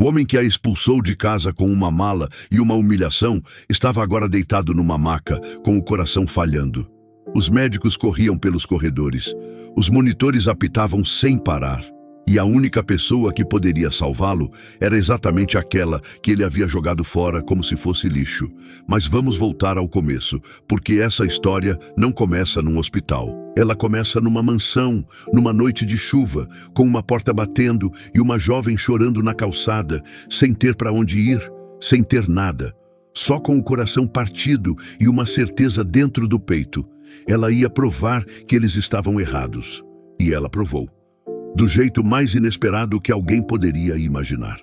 homem que a expulsou de casa com uma mala e uma humilhação estava agora deitado numa maca, com o coração falhando. Os médicos corriam pelos corredores. Os monitores apitavam sem parar. E a única pessoa que poderia salvá-lo era exatamente aquela que ele havia jogado fora como se fosse lixo. Mas vamos voltar ao começo, porque essa história não começa num hospital. Ela começa numa mansão, numa noite de chuva, com uma porta batendo e uma jovem chorando na calçada, sem ter para onde ir, sem ter nada. Só com o coração partido e uma certeza dentro do peito. Ela ia provar que eles estavam errados. E ela provou. Do jeito mais inesperado que alguém poderia imaginar.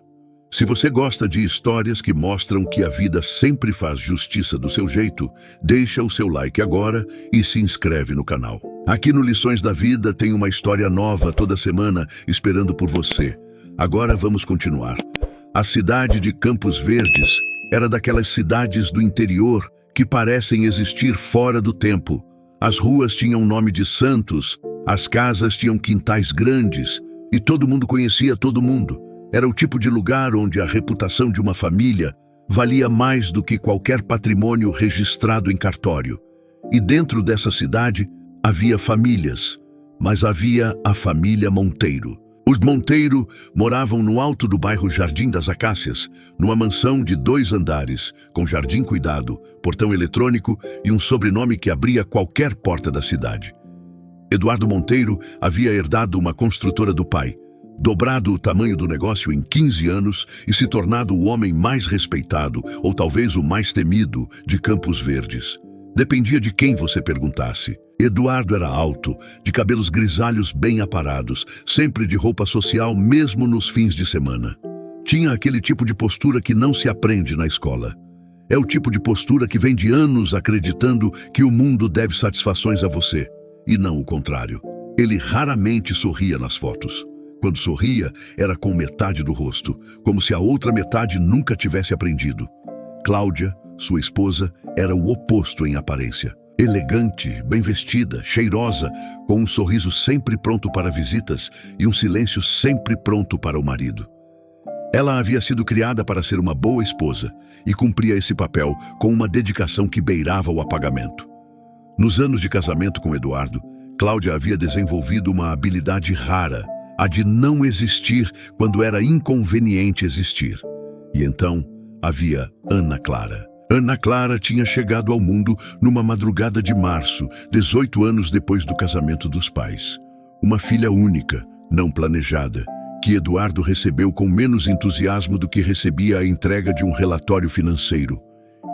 Se você gosta de histórias que mostram que a vida sempre faz justiça do seu jeito, deixa o seu like agora e se inscreve no canal. Aqui no Lições da Vida tem uma história nova toda semana esperando por você. Agora vamos continuar. A cidade de Campos Verdes era daquelas cidades do interior que parecem existir fora do tempo. As ruas tinham nome de santos, as casas tinham quintais grandes e todo mundo conhecia todo mundo. Era o tipo de lugar onde a reputação de uma família valia mais do que qualquer patrimônio registrado em cartório. E dentro dessa cidade havia famílias, mas havia a família Monteiro. Os Monteiro moravam no alto do bairro Jardim das Acácias, numa mansão de 2 andares, com jardim cuidado, portão eletrônico e um sobrenome que abria qualquer porta da cidade. Eduardo Monteiro havia herdado uma construtora do pai, dobrado o tamanho do negócio em 15 anos e se tornado o homem mais respeitado, ou talvez o mais temido, de Campos Verdes. Dependia de quem você perguntasse. Eduardo era alto, de cabelos grisalhos bem aparados, sempre de roupa social mesmo nos fins de semana. Tinha aquele tipo de postura que não se aprende na escola. É o tipo de postura que vem de anos acreditando que o mundo deve satisfações a você. E não o contrário. Ele raramente sorria nas fotos. Quando sorria, era com metade do rosto, como se a outra metade nunca tivesse aprendido. Cláudia, sua esposa, era o oposto em aparência. Elegante, bem vestida, cheirosa, com um sorriso sempre pronto para visitas e um silêncio sempre pronto para o marido. Ela havia sido criada para ser uma boa esposa e cumpria esse papel com uma dedicação que beirava o apagamento. Nos anos de casamento com Eduardo, Cláudia havia desenvolvido uma habilidade rara, a de não existir quando era inconveniente existir. E então havia Ana Clara. Ana Clara tinha chegado ao mundo numa madrugada de março, 18 anos depois do casamento dos pais. Uma filha única, não planejada, que Eduardo recebeu com menos entusiasmo do que recebia a entrega de um relatório financeiro.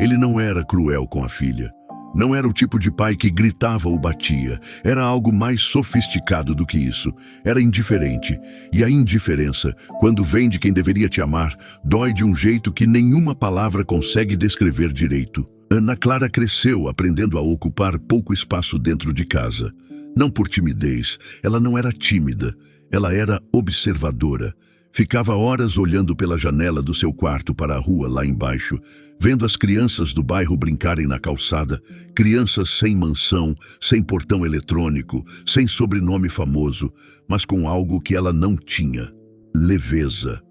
Ele não era cruel com a filha. Não era o tipo de pai que gritava ou batia. Era algo mais sofisticado do que isso. Era indiferente. E a indiferença, quando vem de quem deveria te amar, dói de um jeito que nenhuma palavra consegue descrever direito. Ana Clara cresceu aprendendo a ocupar pouco espaço dentro de casa. Não por timidez. Ela não era tímida. Ela era observadora. Ficava horas olhando pela janela do seu quarto para a rua lá embaixo, vendo as crianças do bairro brincarem na calçada, crianças sem mansão, sem portão eletrônico, sem sobrenome famoso, mas com algo que ela não tinha: leveza.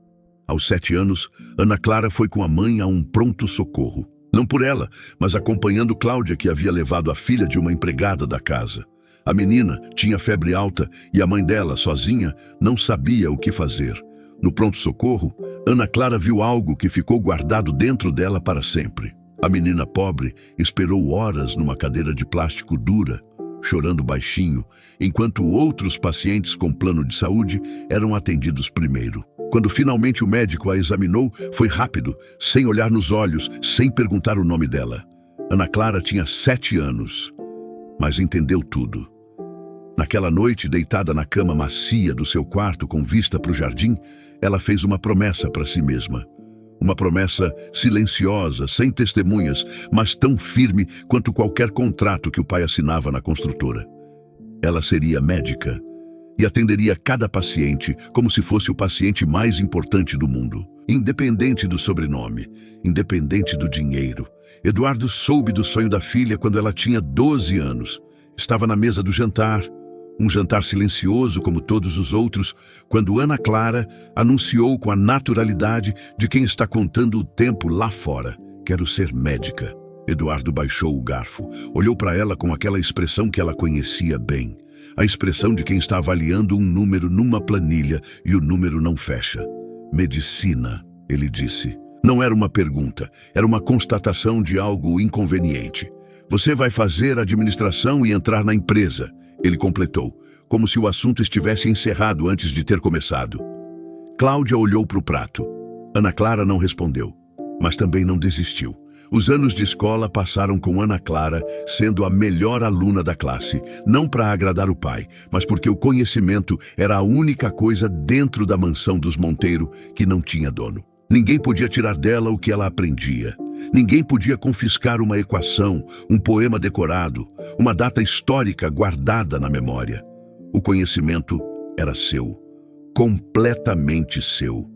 Aos 7 anos, Ana Clara foi com a mãe a um pronto-socorro. Não por ela, mas acompanhando Cláudia, que havia levado a filha de uma empregada da casa. A menina tinha febre alta e a mãe dela, sozinha, não sabia o que fazer. No pronto-socorro, Ana Clara viu algo que ficou guardado dentro dela para sempre. A menina pobre esperou horas numa cadeira de plástico dura, chorando baixinho, enquanto outros pacientes com plano de saúde eram atendidos primeiro. Quando finalmente o médico a examinou, foi rápido, sem olhar nos olhos, sem perguntar o nome dela. Ana Clara tinha 7 anos, mas entendeu tudo. Naquela noite, deitada na cama macia do seu quarto com vista para o jardim, ela fez uma promessa para si mesma. Uma promessa silenciosa, sem testemunhas, mas tão firme quanto qualquer contrato que o pai assinava na construtora. Ela seria médica e atenderia cada paciente como se fosse o paciente mais importante do mundo. Independente do sobrenome, independente do dinheiro. Eduardo soube do sonho da filha quando ela tinha 12 anos. Estava na mesa do jantar. Um jantar silencioso como todos os outros, quando Ana Clara anunciou com a naturalidade de quem está contando o tempo lá fora: "Quero ser médica." Eduardo baixou o garfo, olhou para ela com aquela expressão que ela conhecia bem. A expressão de quem está avaliando um número numa planilha e o número não fecha. "Medicina", ele disse. Não era uma pergunta, era uma constatação de algo inconveniente. "Você vai fazer administração e entrar na empresa", ele completou, como se o assunto estivesse encerrado antes de ter começado. Cláudia olhou para o prato. Ana Clara não respondeu, mas também não desistiu. Os anos de escola passaram com Ana Clara sendo a melhor aluna da classe, não para agradar o pai, mas porque o conhecimento era a única coisa dentro da mansão dos Monteiro que não tinha dono. Ninguém podia tirar dela o que ela aprendia. Ninguém podia confiscar uma equação, um poema decorado, uma data histórica guardada na memória. O conhecimento era seu, completamente seu.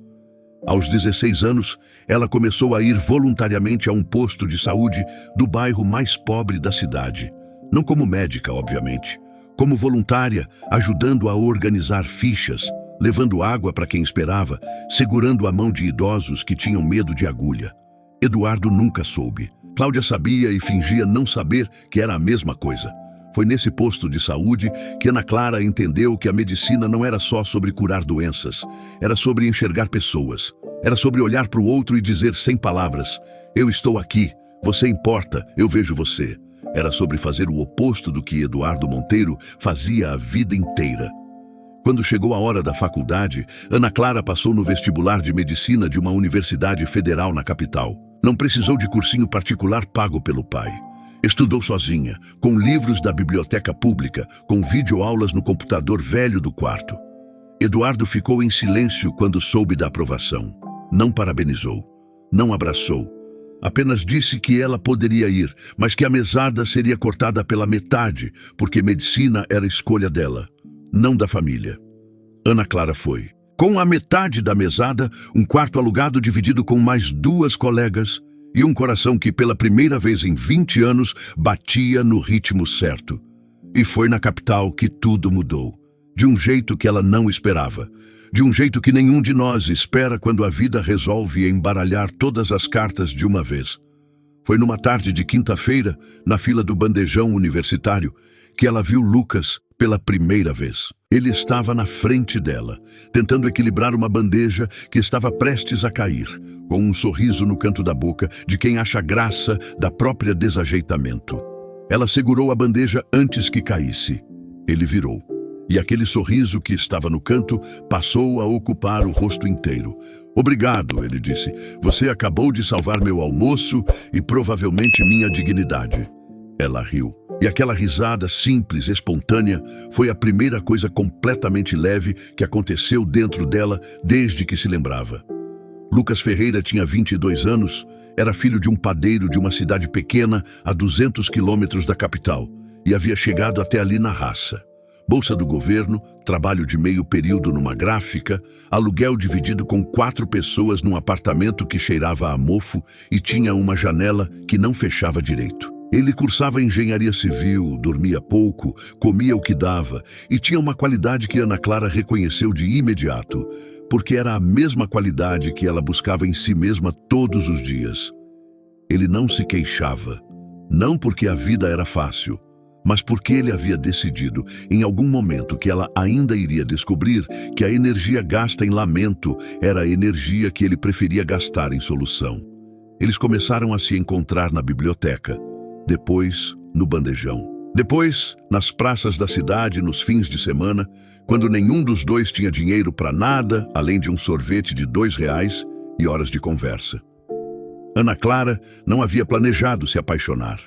Aos 16 anos, ela começou a ir voluntariamente a um posto de saúde do bairro mais pobre da cidade. Não como médica, obviamente. Como voluntária, ajudando a organizar fichas, levando água para quem esperava, segurando a mão de idosos que tinham medo de agulha. Eduardo nunca soube. Cláudia sabia e fingia não saber que era a mesma coisa. Foi nesse posto de saúde que Ana Clara entendeu que a medicina não era só sobre curar doenças, era sobre enxergar pessoas, era sobre olhar para o outro e dizer sem palavras: "Eu estou aqui, você importa, eu vejo você." Era sobre fazer o oposto do que Eduardo Monteiro fazia a vida inteira. Quando chegou a hora da faculdade, Ana Clara passou no vestibular de medicina de uma universidade federal na capital. Não precisou de cursinho particular pago pelo pai. Estudou sozinha, com livros da biblioteca pública, com videoaulas no computador velho do quarto. Eduardo ficou em silêncio quando soube da aprovação. Não parabenizou, não abraçou. Apenas disse que ela poderia ir, mas que a mesada seria cortada pela metade, porque medicina era escolha dela, não da família. Ana Clara foi. Com a metade da mesada, um quarto alugado dividido com mais 2 colegas, e um coração que pela primeira vez em 20 anos batia no ritmo certo. E foi na capital que tudo mudou, de um jeito que ela não esperava, de um jeito que nenhum de nós espera quando a vida resolve embaralhar todas as cartas de uma vez. Foi numa tarde de quinta-feira, na fila do bandejão universitário, que ela viu Lucas pela primeira vez. Ele estava na frente dela, tentando equilibrar uma bandeja que estava prestes a cair, com um sorriso no canto da boca de quem acha graça da própria desajeitamento. Ela segurou a bandeja antes que caísse. Ele virou. E aquele sorriso que estava no canto passou a ocupar o rosto inteiro. "Obrigado", ele disse. "Você acabou de salvar meu almoço e provavelmente minha dignidade." Ela riu. E aquela risada simples, espontânea, foi a primeira coisa completamente leve que aconteceu dentro dela desde que se lembrava. Lucas Ferreira tinha 22 anos, era filho de um padeiro de uma cidade pequena a 200 quilômetros da capital e havia chegado até ali na raça. Bolsa do governo, trabalho de meio período numa gráfica, aluguel dividido com 4 pessoas num apartamento que cheirava a mofo e tinha uma janela que não fechava direito. Ele cursava engenharia civil, dormia pouco, comia o que dava e tinha uma qualidade que Ana Clara reconheceu de imediato, porque era a mesma qualidade que ela buscava em si mesma todos os dias. Ele não se queixava, não porque a vida era fácil, mas porque ele havia decidido, em algum momento que ela ainda iria descobrir, que a energia gasta em lamento era a energia que ele preferia gastar em solução. Eles começaram a se encontrar na biblioteca, depois no bandejão, depois nas praças da cidade nos fins de semana, quando nenhum dos dois tinha dinheiro para nada, além de um sorvete de R$ 2 e horas de conversa. Ana Clara não havia planejado se apaixonar.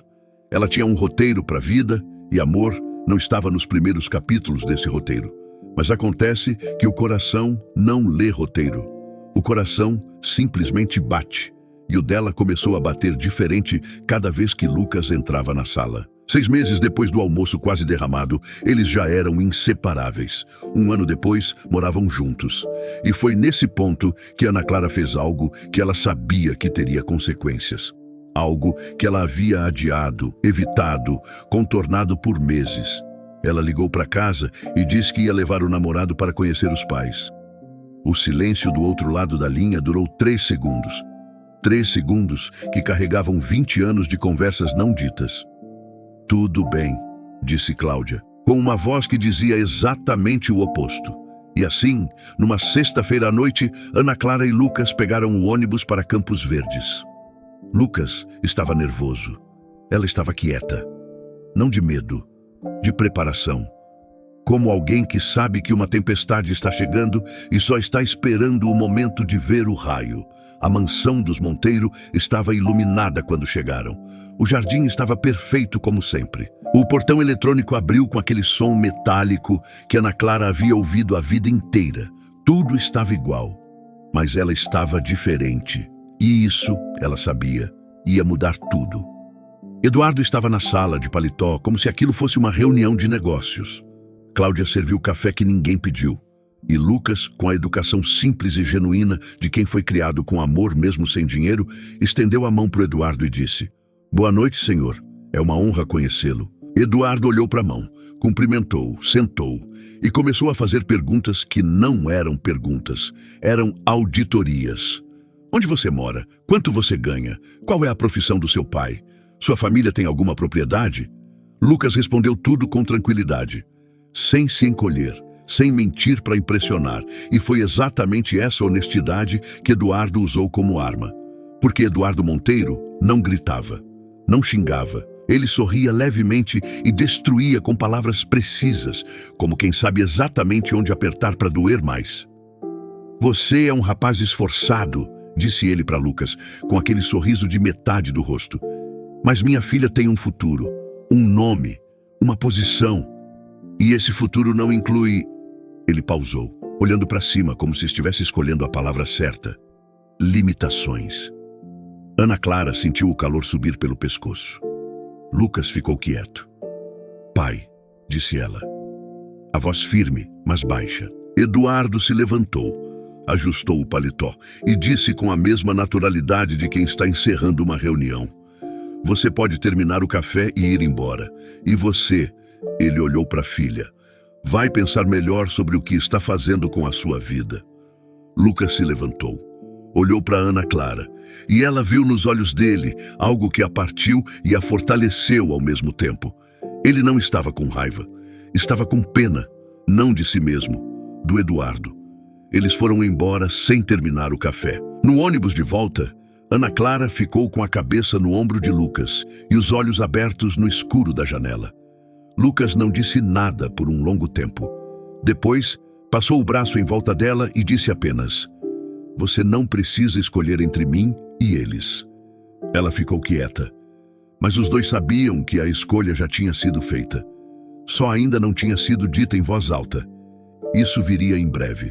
Ela tinha um roteiro para a vida e amor não estava nos primeiros capítulos desse roteiro. Mas acontece que o coração não lê roteiro. O coração simplesmente bate. E o dela começou a bater diferente cada vez que Lucas entrava na sala. 6 meses depois do almoço quase derramado, eles já eram inseparáveis. 1 ano depois, moravam juntos. E foi nesse ponto que Ana Clara fez algo que ela sabia que teria consequências. Algo que ela havia adiado, evitado, contornado por meses. Ela ligou para casa e disse que ia levar o namorado para conhecer os pais. O silêncio do outro lado da linha durou 3 segundos. 3 segundos que carregavam 20 anos de conversas não ditas. Tudo bem, disse Cláudia, com uma voz que dizia exatamente o oposto. E assim, numa sexta-feira à noite, Ana Clara e Lucas pegaram o ônibus para Campos Verdes. Lucas estava nervoso. Ela estava quieta. Não de medo, de preparação. Como alguém que sabe que uma tempestade está chegando e só está esperando o momento de ver o raio. A mansão dos Monteiro estava iluminada quando chegaram. O jardim estava perfeito como sempre. O portão eletrônico abriu com aquele som metálico que Ana Clara havia ouvido a vida inteira. Tudo estava igual, mas ela estava diferente. E isso, ela sabia, ia mudar tudo. Eduardo estava na sala de paletó, como se aquilo fosse uma reunião de negócios. Cláudia serviu o café que ninguém pediu. E Lucas, com a educação simples e genuína de quem foi criado com amor mesmo sem dinheiro, estendeu a mão para o Eduardo e disse: "Boa noite, senhor. É uma honra conhecê-lo." Eduardo olhou para a mão, cumprimentou, sentou e começou a fazer perguntas que não eram perguntas, eram auditorias. Onde você mora? Quanto você ganha? Qual é a profissão do seu pai? Sua família tem alguma propriedade? Lucas respondeu tudo com tranquilidade, sem se encolher, sem mentir para impressionar, e foi exatamente essa honestidade que Eduardo usou como arma. Porque Eduardo Monteiro não gritava, não xingava. Ele sorria levemente e destruía com palavras precisas, como quem sabe exatamente onde apertar para doer mais. "Você é um rapaz esforçado", disse ele para Lucas, com aquele sorriso de metade do rosto. "Mas minha filha tem um futuro, um nome, uma posição. E esse futuro não inclui..." Ele pausou, olhando para cima como se estivesse escolhendo a palavra certa. "Limitações." Ana Clara sentiu o calor subir pelo pescoço. Lucas ficou quieto. "Pai", disse ela. A voz firme, mas baixa. Eduardo se levantou, ajustou o paletó e disse com a mesma naturalidade de quem está encerrando uma reunião: "Você pode terminar o café e ir embora. E você..." Ele olhou para a filha. "Vai pensar melhor sobre o que está fazendo com a sua vida." Lucas se levantou. Olhou para Ana Clara, e ela viu nos olhos dele algo que a partiu e a fortaleceu ao mesmo tempo. Ele não estava com raiva, estava com pena, não de si mesmo, do Eduardo. Eles foram embora sem terminar o café. No ônibus de volta, Ana Clara ficou com a cabeça no ombro de Lucas e os olhos abertos no escuro da janela. Lucas não disse nada por um longo tempo. Depois, passou o braço em volta dela e disse apenas: "Você não precisa escolher entre mim e eles." Ela ficou quieta, mas os dois sabiam que a escolha já tinha sido feita. Só ainda não tinha sido dita em voz alta. Isso viria em breve.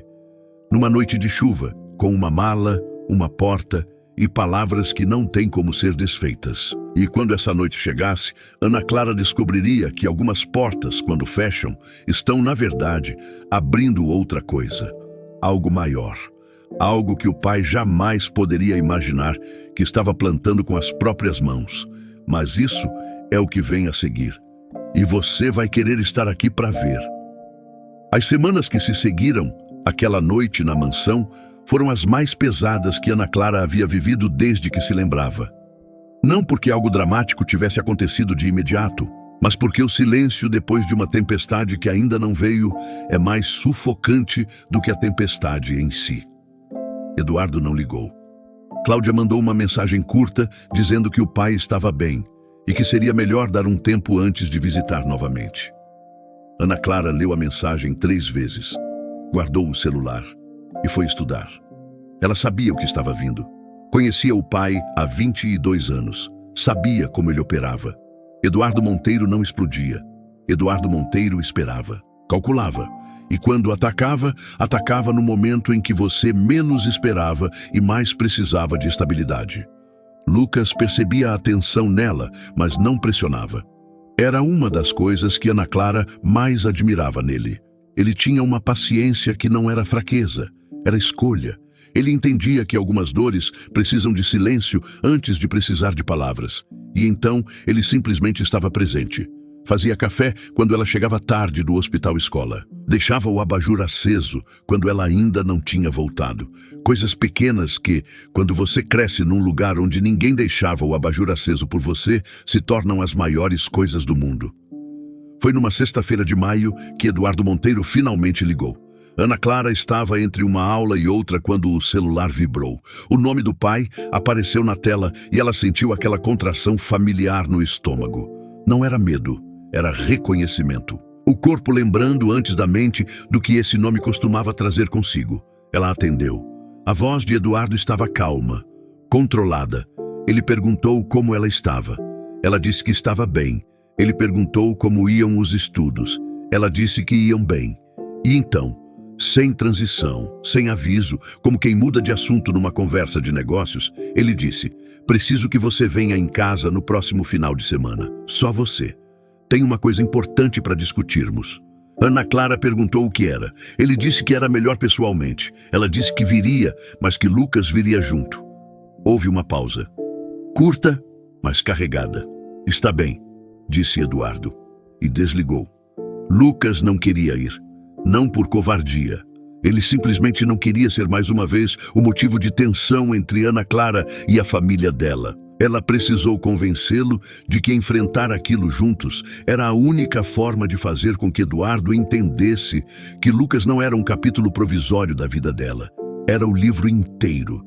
Numa noite de chuva, com uma mala, uma porta e palavras que não têm como ser desfeitas. E quando essa noite chegasse, Ana Clara descobriria que algumas portas, quando fecham, estão, na verdade, abrindo outra coisa, algo maior. Algo que o pai jamais poderia imaginar que estava plantando com as próprias mãos. Mas isso é o que vem a seguir. E você vai querer estar aqui para ver. As semanas que se seguiram, aquela noite na mansão, foram as mais pesadas que Ana Clara havia vivido desde que se lembrava. Não porque algo dramático tivesse acontecido de imediato, mas porque o silêncio depois de uma tempestade que ainda não veio é mais sufocante do que a tempestade em si. Eduardo não ligou. Cláudia mandou uma mensagem curta dizendo que o pai estava bem e que seria melhor dar um tempo antes de visitar novamente. Ana Clara leu a mensagem 3 vezes, guardou o celular e foi estudar. Ela sabia o que estava vindo. Conhecia o pai há 22 anos. Sabia como ele operava. Eduardo Monteiro não explodia. Eduardo Monteiro esperava, calculava. E quando atacava, atacava no momento em que você menos esperava e mais precisava de estabilidade. Lucas percebia a tensão nela, mas não pressionava. Era uma das coisas que Ana Clara mais admirava nele. Ele tinha uma paciência que não era fraqueza, era escolha. Ele entendia que algumas dores precisam de silêncio antes de precisar de palavras. E então ele simplesmente estava presente. Fazia café quando ela chegava tarde do hospital-escola. Deixava o abajur aceso quando ela ainda não tinha voltado. Coisas pequenas que, quando você cresce num lugar onde ninguém deixava o abajur aceso por você, se tornam as maiores coisas do mundo. Foi numa sexta-feira de maio que Eduardo Monteiro finalmente ligou. Ana Clara estava entre uma aula e outra quando o celular vibrou. O nome do pai apareceu na tela e ela sentiu aquela contração familiar no estômago. Não era medo, era reconhecimento. O corpo lembrando antes da mente do que esse nome costumava trazer consigo. Ela atendeu. A voz de Eduardo estava calma, controlada. Ele perguntou como ela estava. Ela disse que estava bem. Ele perguntou como iam os estudos. Ela disse que iam bem. E então, sem transição, sem aviso, como quem muda de assunto numa conversa de negócios, ele disse: "Preciso que você venha em casa no próximo final de semana. Só você. Tem uma coisa importante para discutirmos." Ana Clara perguntou o que era. Ele disse que era melhor pessoalmente. Ela disse que viria, mas que Lucas viria junto. Houve uma pausa. Curta, mas carregada. "Está bem", disse Eduardo. E desligou. Lucas não queria ir. Não por covardia. Ele simplesmente não queria ser mais uma vez o motivo de tensão entre Ana Clara e a família dela. Ela precisou convencê-lo de que enfrentar aquilo juntos era a única forma de fazer com que Eduardo entendesse que Lucas não era um capítulo provisório da vida dela. Era o livro inteiro.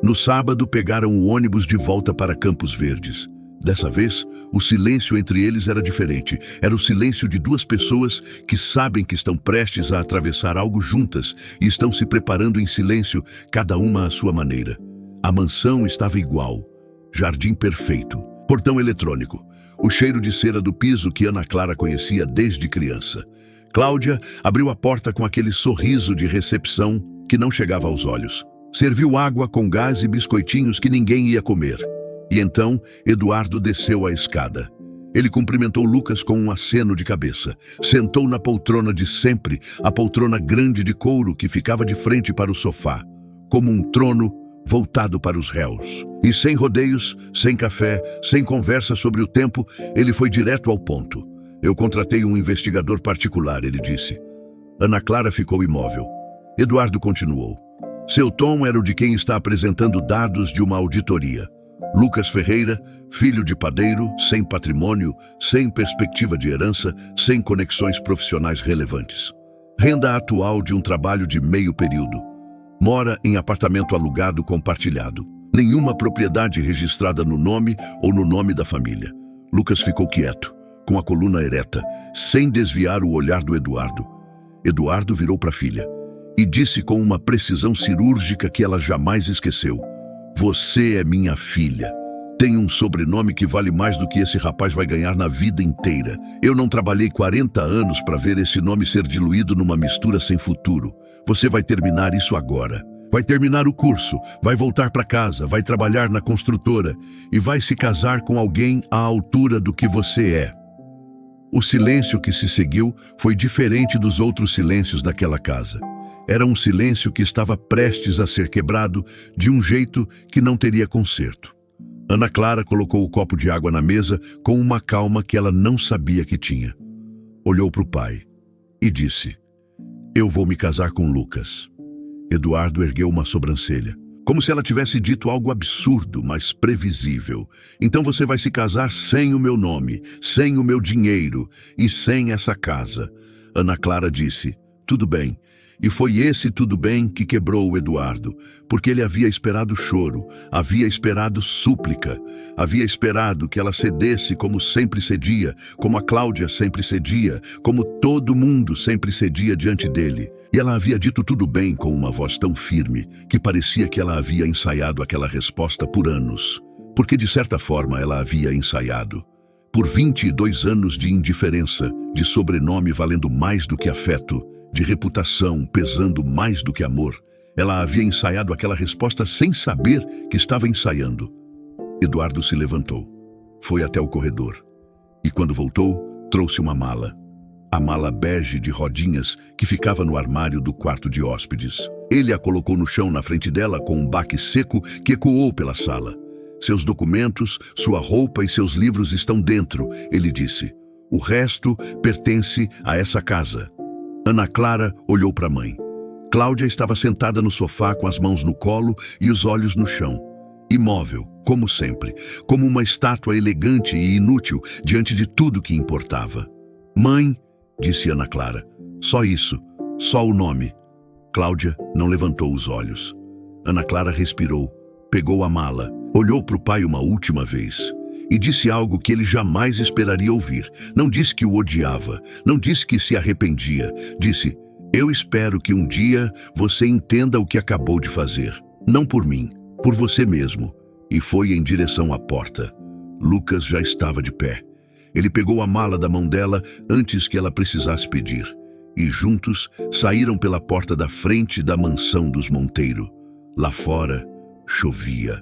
No sábado, pegaram o ônibus de volta para Campos Verdes. Dessa vez, o silêncio entre eles era diferente. Era o silêncio de duas pessoas que sabem que estão prestes a atravessar algo juntas e estão se preparando em silêncio, cada uma à sua maneira. A mansão estava igual. Jardim perfeito. Portão eletrônico. O cheiro de cera do piso que Ana Clara conhecia desde criança. Cláudia abriu a porta com aquele sorriso de recepção que não chegava aos olhos. Serviu água com gás e biscoitinhos que ninguém ia comer. E então, Eduardo desceu a escada. Ele cumprimentou Lucas com um aceno de cabeça. Sentou na poltrona de sempre, a poltrona grande de couro que ficava de frente para o sofá, como um trono voltado para os réus. E sem rodeios, sem café, sem conversa sobre o tempo, ele foi direto ao ponto. "Eu contratei um investigador particular", ele disse. Ana Clara ficou imóvel. Eduardo continuou. Seu tom era o de quem está apresentando dados de uma auditoria. Lucas Ferreira, filho de padeiro, sem patrimônio, sem perspectiva de herança, sem conexões profissionais relevantes. Renda atual de um trabalho de meio período. Mora em apartamento alugado compartilhado. Nenhuma propriedade registrada no nome ou no nome da família. Lucas ficou quieto, com a coluna ereta, sem desviar o olhar do Eduardo. Eduardo virou para a filha e disse com uma precisão cirúrgica que ela jamais esqueceu: "Você é minha filha. Tem um sobrenome que vale mais do que esse rapaz vai ganhar na vida inteira. Eu não trabalhei 40 anos para ver esse nome ser diluído numa mistura sem futuro. Você vai terminar isso agora. Vai terminar o curso, vai voltar para casa, vai trabalhar na construtora e vai se casar com alguém à altura do que você é." O silêncio que se seguiu foi diferente dos outros silêncios daquela casa. Era um silêncio que estava prestes a ser quebrado de um jeito que não teria conserto. Ana Clara colocou o copo de água na mesa com uma calma que ela não sabia que tinha. Olhou para o pai e disse: "Eu vou me casar com Lucas." Eduardo ergueu uma sobrancelha, como se ela tivesse dito algo absurdo, mas previsível. "Então você vai se casar sem o meu nome, sem o meu dinheiro e sem essa casa." Ana Clara disse: "Tudo bem." E foi esse tudo bem que quebrou o Eduardo, porque ele havia esperado choro, havia esperado súplica, havia esperado que ela cedesse como sempre cedia, como a Cláudia sempre cedia, como todo mundo sempre cedia diante dele. E ela havia dito tudo bem com uma voz tão firme que parecia que ela havia ensaiado aquela resposta por anos, porque de certa forma ela havia ensaiado. Por 22 anos de indiferença, de sobrenome valendo mais do que afeto, de reputação pesando mais do que amor, ela havia ensaiado aquela resposta sem saber que estava ensaiando. Eduardo se levantou, foi até o corredor e quando voltou, trouxe uma mala. A mala bege de rodinhas que ficava no armário do quarto de hóspedes. Ele a colocou no chão na frente dela com um baque seco que ecoou pela sala. "Seus documentos, sua roupa e seus livros estão dentro", ele disse. O resto pertence a essa casa. Ana Clara olhou para a mãe. Cláudia estava sentada no sofá com as mãos no colo e os olhos no chão. Imóvel, como sempre, como uma estátua elegante e inútil diante de tudo que importava. Mãe, disse Ana Clara, só isso, só o nome. Cláudia não levantou os olhos. Ana Clara respirou, pegou a mala, olhou para o pai uma última vez e disse algo que ele jamais esperaria ouvir. Não disse que o odiava, não disse que se arrependia. Disse, eu espero que um dia você entenda o que acabou de fazer. Não por mim, por você mesmo. E foi em direção à porta. Lucas já estava de pé. Ele pegou a mala da mão dela antes que ela precisasse pedir. E juntos saíram pela porta da frente da mansão dos Monteiro. Lá fora, chovia.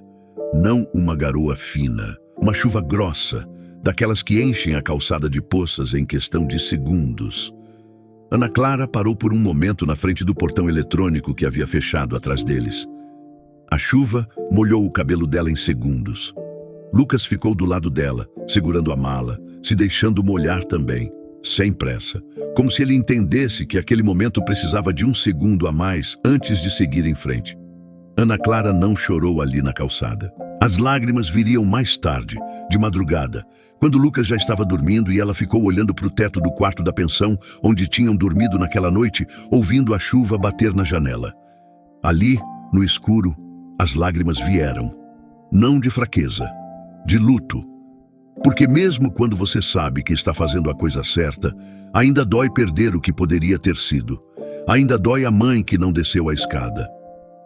Não uma garoa fina, uma chuva grossa, daquelas que enchem a calçada de poças em questão de segundos. Ana Clara parou por um momento na frente do portão eletrônico que havia fechado atrás deles. A chuva molhou o cabelo dela em segundos. Lucas ficou do lado dela, segurando a mala, se deixando molhar também, sem pressa, como se ele entendesse que aquele momento precisava de um segundo a mais antes de seguir em frente. Ana Clara não chorou ali na calçada. As lágrimas viriam mais tarde, de madrugada, quando Lucas já estava dormindo e ela ficou olhando para o teto do quarto da pensão onde tinham dormido naquela noite, ouvindo a chuva bater na janela. Ali, no escuro, as lágrimas vieram. Não de fraqueza, de luto. Porque mesmo quando você sabe que está fazendo a coisa certa, ainda dói perder o que poderia ter sido. Ainda dói a mãe que não desceu a escada.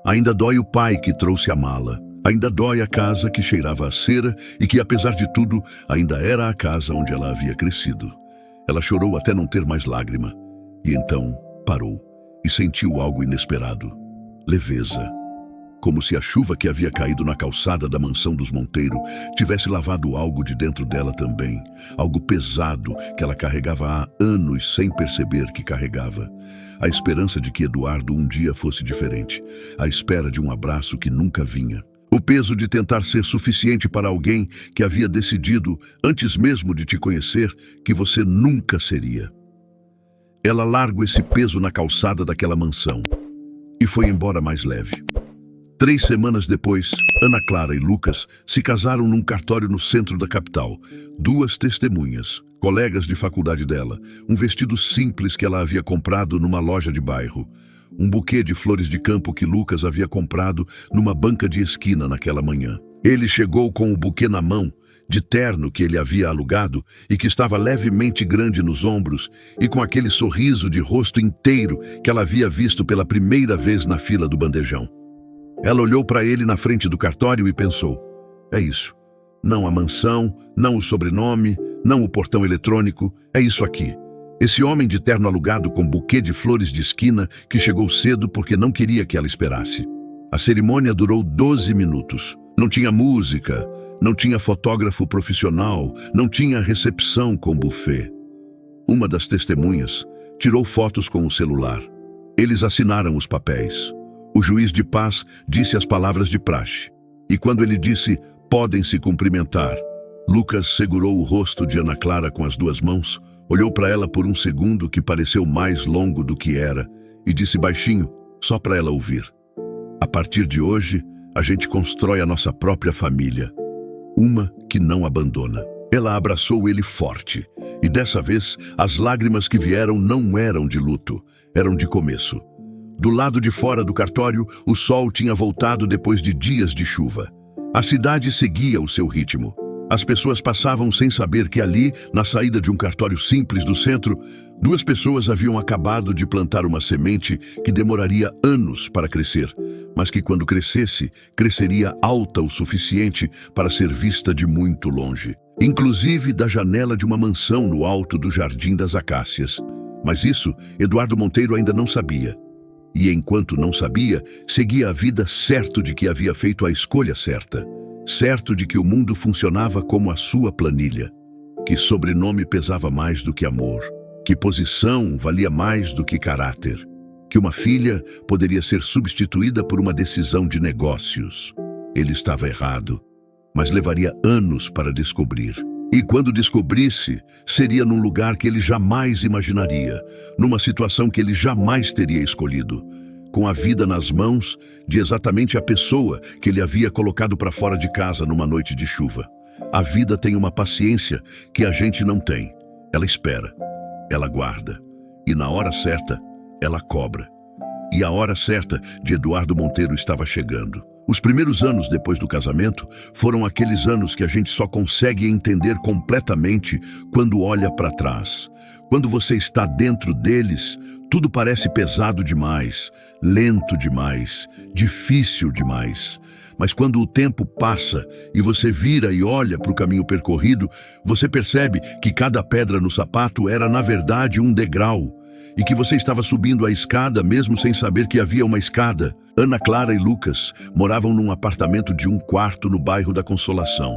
Ainda dói o pai que trouxe a mala. Ainda dói a casa que cheirava a cera e que, apesar de tudo, ainda era a casa onde ela havia crescido. Ela chorou até não ter mais lágrima. E então parou e sentiu algo inesperado. Leveza. Como se a chuva que havia caído na calçada da mansão dos Monteiro tivesse lavado algo de dentro dela também. Algo pesado que ela carregava há anos sem perceber que carregava. A esperança de que Eduardo um dia fosse diferente. A espera de um abraço que nunca vinha. O peso de tentar ser suficiente para alguém que havia decidido, antes mesmo de te conhecer, que você nunca seria. Ela largou esse peso na calçada daquela mansão e foi embora mais leve. 3 semanas depois, Ana Clara e Lucas se casaram num cartório no centro da capital. 2 testemunhas, colegas de faculdade dela, um vestido simples que ela havia comprado numa loja de bairro. Um buquê de flores de campo que Lucas havia comprado numa banca de esquina naquela manhã. Ele chegou com o buquê na mão, de terno que ele havia alugado e que estava levemente grande nos ombros e com aquele sorriso de rosto inteiro que ela havia visto pela primeira vez na fila do bandejão. Ela olhou para ele na frente do cartório e pensou, é isso. Não a mansão, não o sobrenome, não o portão eletrônico, é isso aqui. Esse homem de terno alugado com buquê de flores de esquina que chegou cedo porque não queria que ela esperasse. A cerimônia durou 12 minutos. Não tinha música, não tinha fotógrafo profissional, não tinha recepção com buffet. Uma das testemunhas tirou fotos com o celular. Eles assinaram os papéis. O juiz de paz disse as palavras de praxe. E quando ele disse, podem se cumprimentar, Lucas segurou o rosto de Ana Clara com as 2 mãos, olhou para ela por um segundo que pareceu mais longo do que era e disse baixinho, só para ela ouvir. A partir de hoje, a gente constrói a nossa própria família. Uma que não abandona. Ela abraçou ele forte. E dessa vez, as lágrimas que vieram não eram de luto, eram de começo. Do lado de fora do cartório, o sol tinha voltado depois de dias de chuva. A cidade seguia o seu ritmo. As pessoas passavam sem saber que ali, na saída de um cartório simples do centro, 2 pessoas haviam acabado de plantar uma semente que demoraria anos para crescer, mas que quando crescesse, cresceria alta o suficiente para ser vista de muito longe, inclusive da janela de uma mansão no alto do Jardim das Acácias. Mas isso, Eduardo Monteiro ainda não sabia. E enquanto não sabia, seguia a vida certo de que havia feito a escolha certa. Certo de que o mundo funcionava como a sua planilha, que sobrenome pesava mais do que amor, que posição valia mais do que caráter, que uma filha poderia ser substituída por uma decisão de negócios. Ele estava errado, mas levaria anos para descobrir. E quando descobrisse, seria num lugar que ele jamais imaginaria, numa situação que ele jamais teria escolhido, com a vida nas mãos de exatamente a pessoa que ele havia colocado para fora de casa numa noite de chuva. A vida tem uma paciência que a gente não tem. Ela espera, ela guarda, e na hora certa, ela cobra. E a hora certa de Eduardo Monteiro estava chegando. Os primeiros anos depois do casamento foram aqueles anos que a gente só consegue entender completamente quando olha para trás. Quando você está dentro deles, tudo parece pesado demais, lento demais, difícil demais. Mas quando o tempo passa e você vira e olha para o caminho percorrido, você percebe que cada pedra no sapato era, na verdade, um degrau. E que você estava subindo a escada mesmo sem saber que havia uma escada. Ana Clara e Lucas moravam num apartamento de 1 quarto no bairro da Consolação.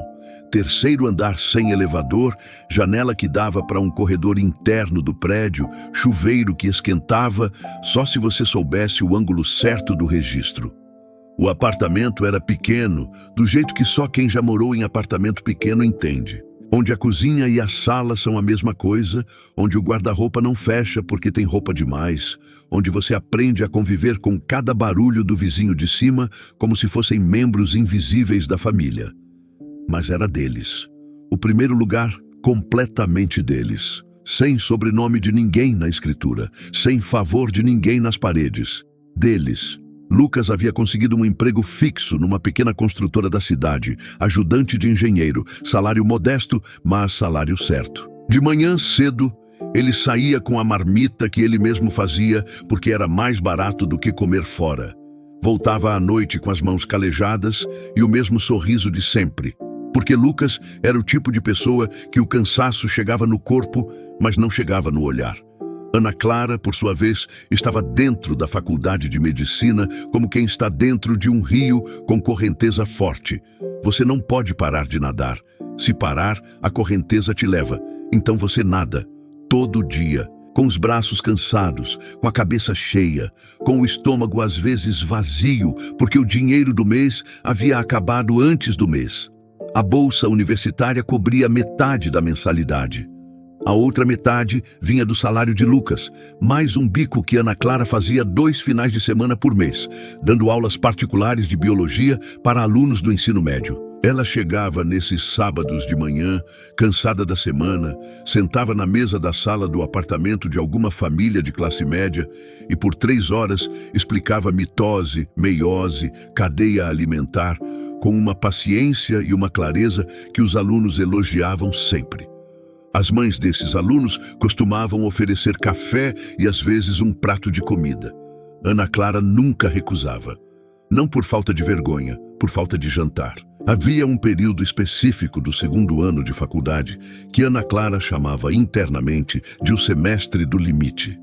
3º andar sem elevador, janela que dava para um corredor interno do prédio, chuveiro que esquentava, só se você soubesse o ângulo certo do registro. O apartamento era pequeno, do jeito que só quem já morou em apartamento pequeno entende. Onde a cozinha e a sala são a mesma coisa, onde o guarda-roupa não fecha porque tem roupa demais, onde você aprende a conviver com cada barulho do vizinho de cima como se fossem membros invisíveis da família. Mas era deles. O primeiro lugar, completamente deles. Sem sobrenome de ninguém na escritura, sem favor de ninguém nas paredes. Deles. Lucas havia conseguido um emprego fixo numa pequena construtora da cidade, ajudante de engenheiro, salário modesto, mas salário certo. De manhã cedo, ele saía com a marmita que ele mesmo fazia porque era mais barato do que comer fora. Voltava à noite com as mãos calejadas e o mesmo sorriso de sempre, porque Lucas era o tipo de pessoa que o cansaço chegava no corpo, mas não chegava no olhar. Ana Clara, por sua vez, estava dentro da faculdade de medicina como quem está dentro de um rio com correnteza forte. Você não pode parar de nadar. Se parar, a correnteza te leva. Então você nada, todo dia, com os braços cansados, com a cabeça cheia, com o estômago às vezes vazio, porque o dinheiro do mês havia acabado antes do mês. A bolsa universitária cobria metade da mensalidade. A outra metade vinha do salário de Lucas, mais um bico que Ana Clara fazia 2 finais de semana por mês, dando aulas particulares de biologia para alunos do ensino médio. Ela chegava nesses sábados de manhã, cansada da semana, sentava na mesa da sala do apartamento de alguma família de classe média e por 3 horas explicava mitose, meiose, cadeia alimentar, com uma paciência e uma clareza que os alunos elogiavam sempre. As mães desses alunos costumavam oferecer café e às vezes um prato de comida. Ana Clara nunca recusava. Não por falta de vergonha, por falta de jantar. Havia um período específico do 2º ano de faculdade que Ana Clara chamava internamente de o semestre do limite.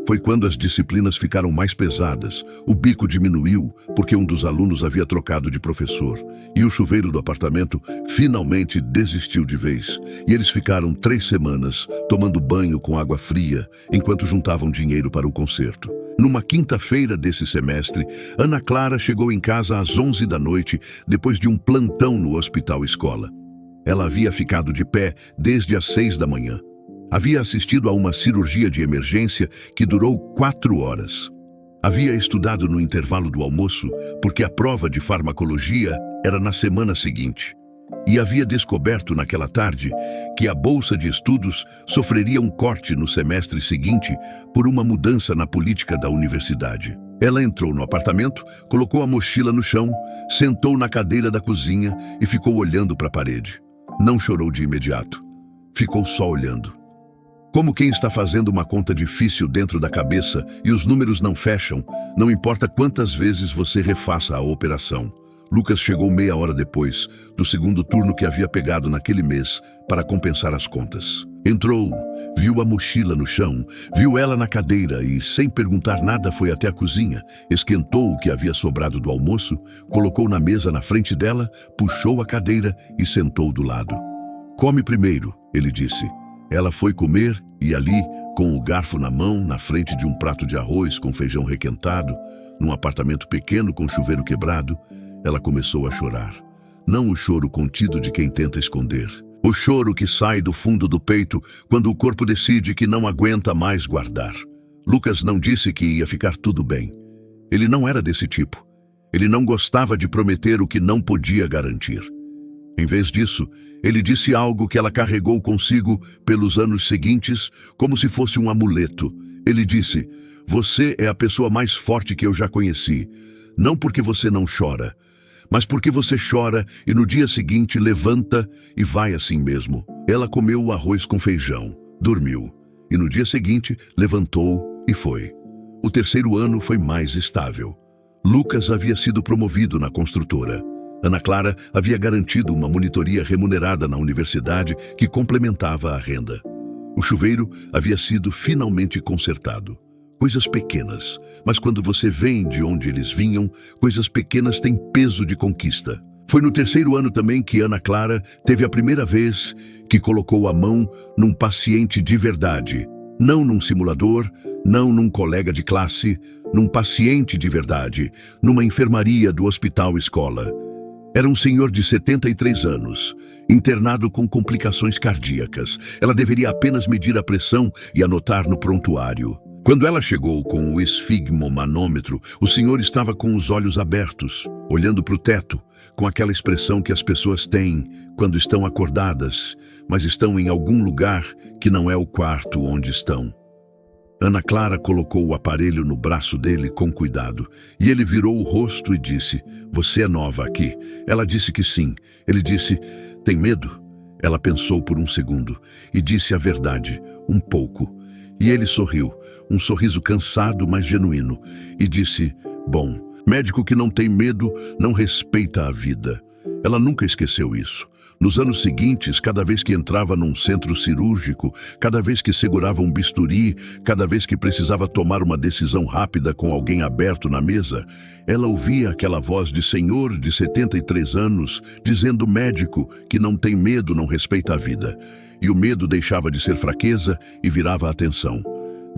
Foi quando as disciplinas ficaram mais pesadas, o bico diminuiu porque um dos alunos havia trocado de professor e o chuveiro do apartamento finalmente desistiu de vez. E eles ficaram 3 semanas tomando banho com água fria enquanto juntavam dinheiro para o concerto. Numa quinta-feira desse semestre, Ana Clara chegou em casa às 11 da noite depois de um plantão no hospital escola. Ela havia ficado de pé desde as 6 da manhã. Havia assistido a uma cirurgia de emergência que durou 4 horas. Havia estudado no intervalo do almoço porque a prova de farmacologia era na semana seguinte. E havia descoberto naquela tarde que a bolsa de estudos sofreria um corte no semestre seguinte por uma mudança na política da universidade. Ela entrou no apartamento, colocou a mochila no chão, sentou na cadeira da cozinha e ficou olhando para a parede. Não chorou de imediato. Ficou só olhando. Como quem está fazendo uma conta difícil dentro da cabeça e os números não fecham, não importa quantas vezes você refaça a operação. Lucas chegou meia hora depois, do 2º turno que havia pegado naquele mês, para compensar as contas. Entrou, viu a mochila no chão, viu ela na cadeira e, sem perguntar nada, foi até a cozinha, esquentou o que havia sobrado do almoço, colocou na mesa na frente dela, puxou a cadeira e sentou do lado. "Come primeiro", ele disse. Ela foi comer e ali, com o garfo na mão, na frente de um prato de arroz com feijão requentado, num apartamento pequeno com chuveiro quebrado, ela começou a chorar. Não o choro contido de quem tenta esconder, O choro que sai do fundo do peito quando o corpo decide que não aguenta mais guardar. Lucas não disse que ia ficar tudo bem. Ele não era desse tipo. Ele não gostava de prometer o que não podia garantir. Em vez disso, ele disse algo que ela carregou consigo pelos anos seguintes, como se fosse um amuleto. Ele disse: "Você é a pessoa mais forte que eu já conheci. Não porque você não chora, mas porque você chora e no dia seguinte levanta e vai assim mesmo." Ela comeu o arroz com feijão, dormiu, e no dia seguinte levantou e foi. O terceiro ano foi mais estável. Lucas havia sido promovido na construtora. Ana Clara havia garantido uma monitoria remunerada na universidade que complementava a renda. O chuveiro havia sido finalmente consertado. Coisas pequenas, mas quando você vê de onde eles vinham, coisas pequenas têm peso de conquista. Foi no terceiro ano também que Ana Clara teve a primeira vez que colocou a mão num paciente de verdade. Não num simulador, não num colega de classe, num paciente de verdade, numa enfermaria do hospital escola. Era um senhor de 73 anos, internado com complicações cardíacas. Ela deveria apenas medir a pressão e anotar no prontuário. Quando ela chegou com o esfigmomanômetro, o senhor estava com os olhos abertos, olhando para o teto, com aquela expressão que as pessoas têm quando estão acordadas, mas estão em algum lugar que não é o quarto onde estão. Ana Clara colocou o aparelho no braço dele com cuidado, e ele virou o rosto e disse: "Você é nova aqui?" Ela disse que sim. Ele disse: "Tem medo?" Ela pensou por um segundo e disse a verdade: "Um pouco." E ele sorriu, um sorriso cansado, mas genuíno, e disse: "Bom, médico que não tem medo não respeita a vida." Ela nunca esqueceu isso. Nos anos seguintes, cada vez que entrava num centro cirúrgico, cada vez que segurava um bisturi, cada vez que precisava tomar uma decisão rápida com alguém aberto na mesa, ela ouvia aquela voz de senhor de 73 anos, dizendo: "Médico que não tem medo não respeita a vida." E o medo deixava de ser fraqueza e virava atenção.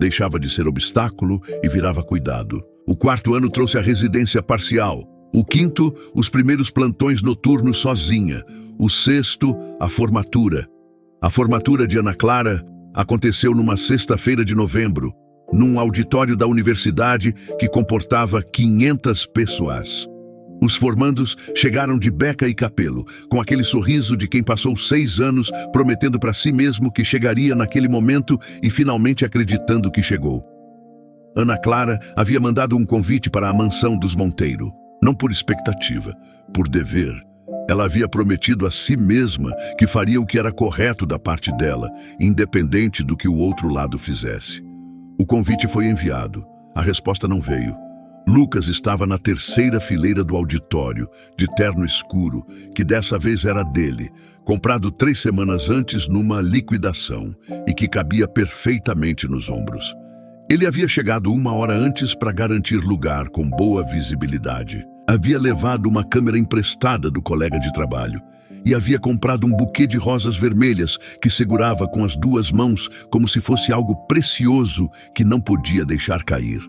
Deixava de ser obstáculo e virava cuidado. O quarto ano trouxe a residência parcial. O quinto, os primeiros plantões noturnos sozinha. O sexto, a formatura. A formatura de Ana Clara aconteceu numa sexta-feira de novembro, num auditório da universidade que comportava 500 pessoas. Os formandos chegaram de beca e capelo, com aquele sorriso de quem passou 6 anos prometendo para si mesmo que chegaria naquele momento e finalmente acreditando que chegou. Ana Clara havia mandado um convite para a mansão dos Monteiro, não por expectativa, por dever. Ela havia prometido a si mesma que faria o que era correto da parte dela, independente do que o outro lado fizesse. O convite foi enviado. A resposta não veio. Lucas estava na terceira fileira do auditório, de terno escuro, que dessa vez era dele, comprado 3 semanas antes numa liquidação, e que cabia perfeitamente nos ombros. Ele havia chegado 1 hora antes para garantir lugar com boa visibilidade. Havia levado uma câmera emprestada do colega de trabalho e havia comprado um buquê de rosas vermelhas que segurava com as 2 mãos como se fosse algo precioso que não podia deixar cair.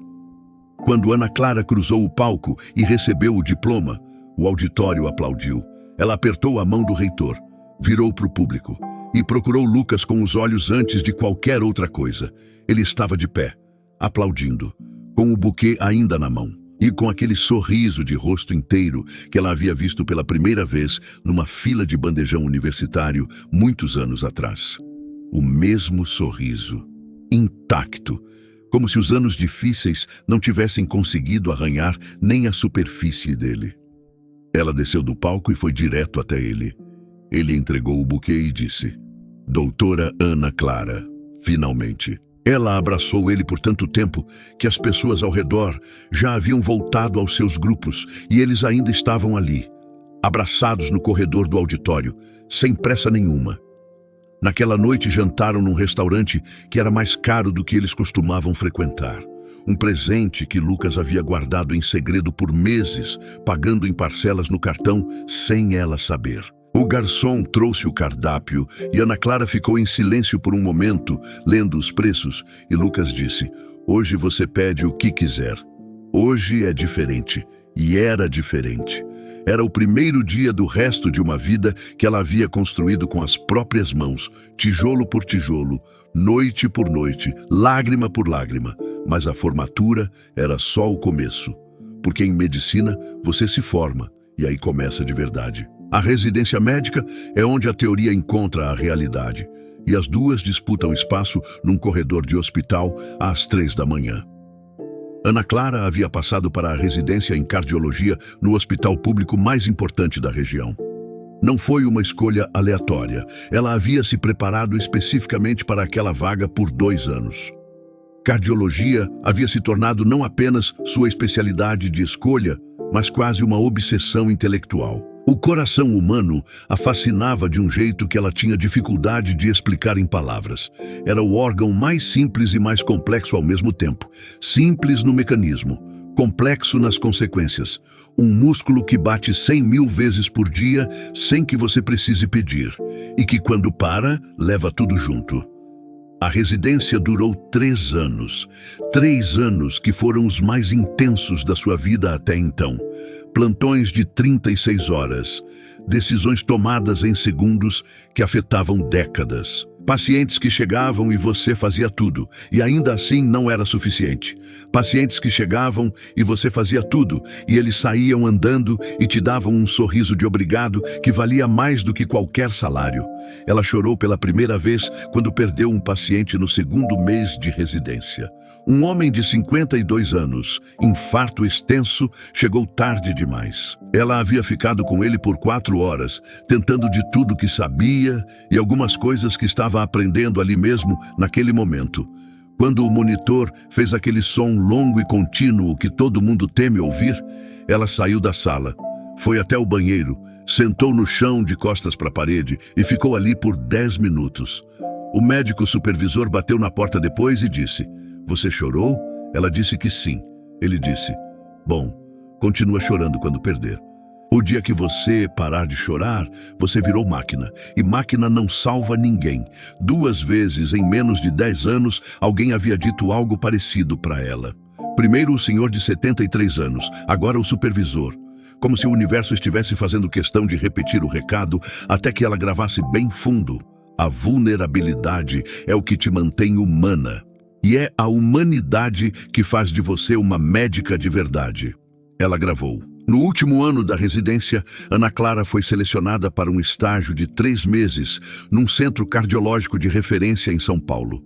Quando Ana Clara cruzou o palco e recebeu o diploma, o auditório aplaudiu. Ela apertou a mão do reitor, virou para o público e procurou Lucas com os olhos antes de qualquer outra coisa. Ele estava de pé, aplaudindo, com o buquê ainda na mão e com aquele sorriso de rosto inteiro que ela havia visto pela primeira vez numa fila de bandejão universitário muitos anos atrás. O mesmo sorriso, intacto, como se os anos difíceis não tivessem conseguido arranhar nem a superfície dele. Ela desceu do palco e foi direto até ele. Ele entregou o buquê e disse: "Doutora Ana Clara, finalmente." Ela abraçou ele por tanto tempo que as pessoas ao redor já haviam voltado aos seus grupos e eles ainda estavam ali, abraçados no corredor do auditório, sem pressa nenhuma. Naquela noite jantaram num restaurante que era mais caro do que eles costumavam frequentar. Um presente que Lucas havia guardado em segredo por meses, pagando em parcelas no cartão sem ela saber. O garçom trouxe o cardápio e Ana Clara ficou em silêncio por um momento, lendo os preços, e Lucas disse: "Hoje você pede o que quiser. Hoje é diferente." E era diferente. Era o primeiro dia do resto de uma vida que ela havia construído com as próprias mãos, tijolo por tijolo, noite por noite, lágrima por lágrima. Mas a formatura era só o começo. Porque em medicina você se forma, e aí começa de verdade. A residência médica é onde a teoria encontra a realidade, e as duas disputam espaço num corredor de hospital às 3 da manhã. Ana Clara havia passado para a residência em cardiologia no hospital público mais importante da região. Não foi uma escolha aleatória. Ela havia se preparado especificamente para aquela vaga por 2 anos. Cardiologia havia se tornado não apenas sua especialidade de escolha, mas quase uma obsessão intelectual. O coração humano a fascinava de um jeito que ela tinha dificuldade de explicar em palavras. Era o órgão mais simples e mais complexo ao mesmo tempo. Simples no mecanismo, complexo nas consequências. Um músculo que bate 100.000 vezes por dia sem que você precise pedir. E que quando para, leva tudo junto. A residência durou 3 anos. 3 anos que foram os mais intensos da sua vida até então. Plantões de 36 horas. Decisões tomadas em segundos que afetavam décadas. Pacientes que chegavam e você fazia tudo, e ainda assim não era suficiente. Pacientes que chegavam e você fazia tudo, e eles saíam andando e te davam um sorriso de obrigado que valia mais do que qualquer salário. Ela chorou pela primeira vez quando perdeu um paciente no 2º mês de residência. Um homem de 52 anos, infarto extenso, chegou tarde demais. Ela havia ficado com ele por 4 horas, tentando de tudo que sabia e algumas coisas que estava aprendendo ali mesmo, naquele momento. Quando o monitor fez aquele som longo e contínuo que todo mundo teme ouvir, ela saiu da sala, foi até o banheiro, sentou no chão de costas para a parede e ficou ali por 10 minutos. O médico supervisor bateu na porta depois e disse: "Você chorou?" Ela disse que sim. Ele disse: "Bom, continua chorando quando perder. O dia que você parar de chorar, você virou máquina. E máquina não salva ninguém." 2 vezes em menos de 10 anos, alguém havia dito algo parecido para ela. Primeiro o senhor de 73 anos, agora o supervisor. Como se o universo estivesse fazendo questão de repetir o recado até que ela gravasse bem fundo. A vulnerabilidade é o que te mantém humana. E é a humanidade que faz de você uma médica de verdade. Ela gravou. No último ano da residência, Ana Clara foi selecionada para um estágio de 3 meses num centro cardiológico de referência em São Paulo.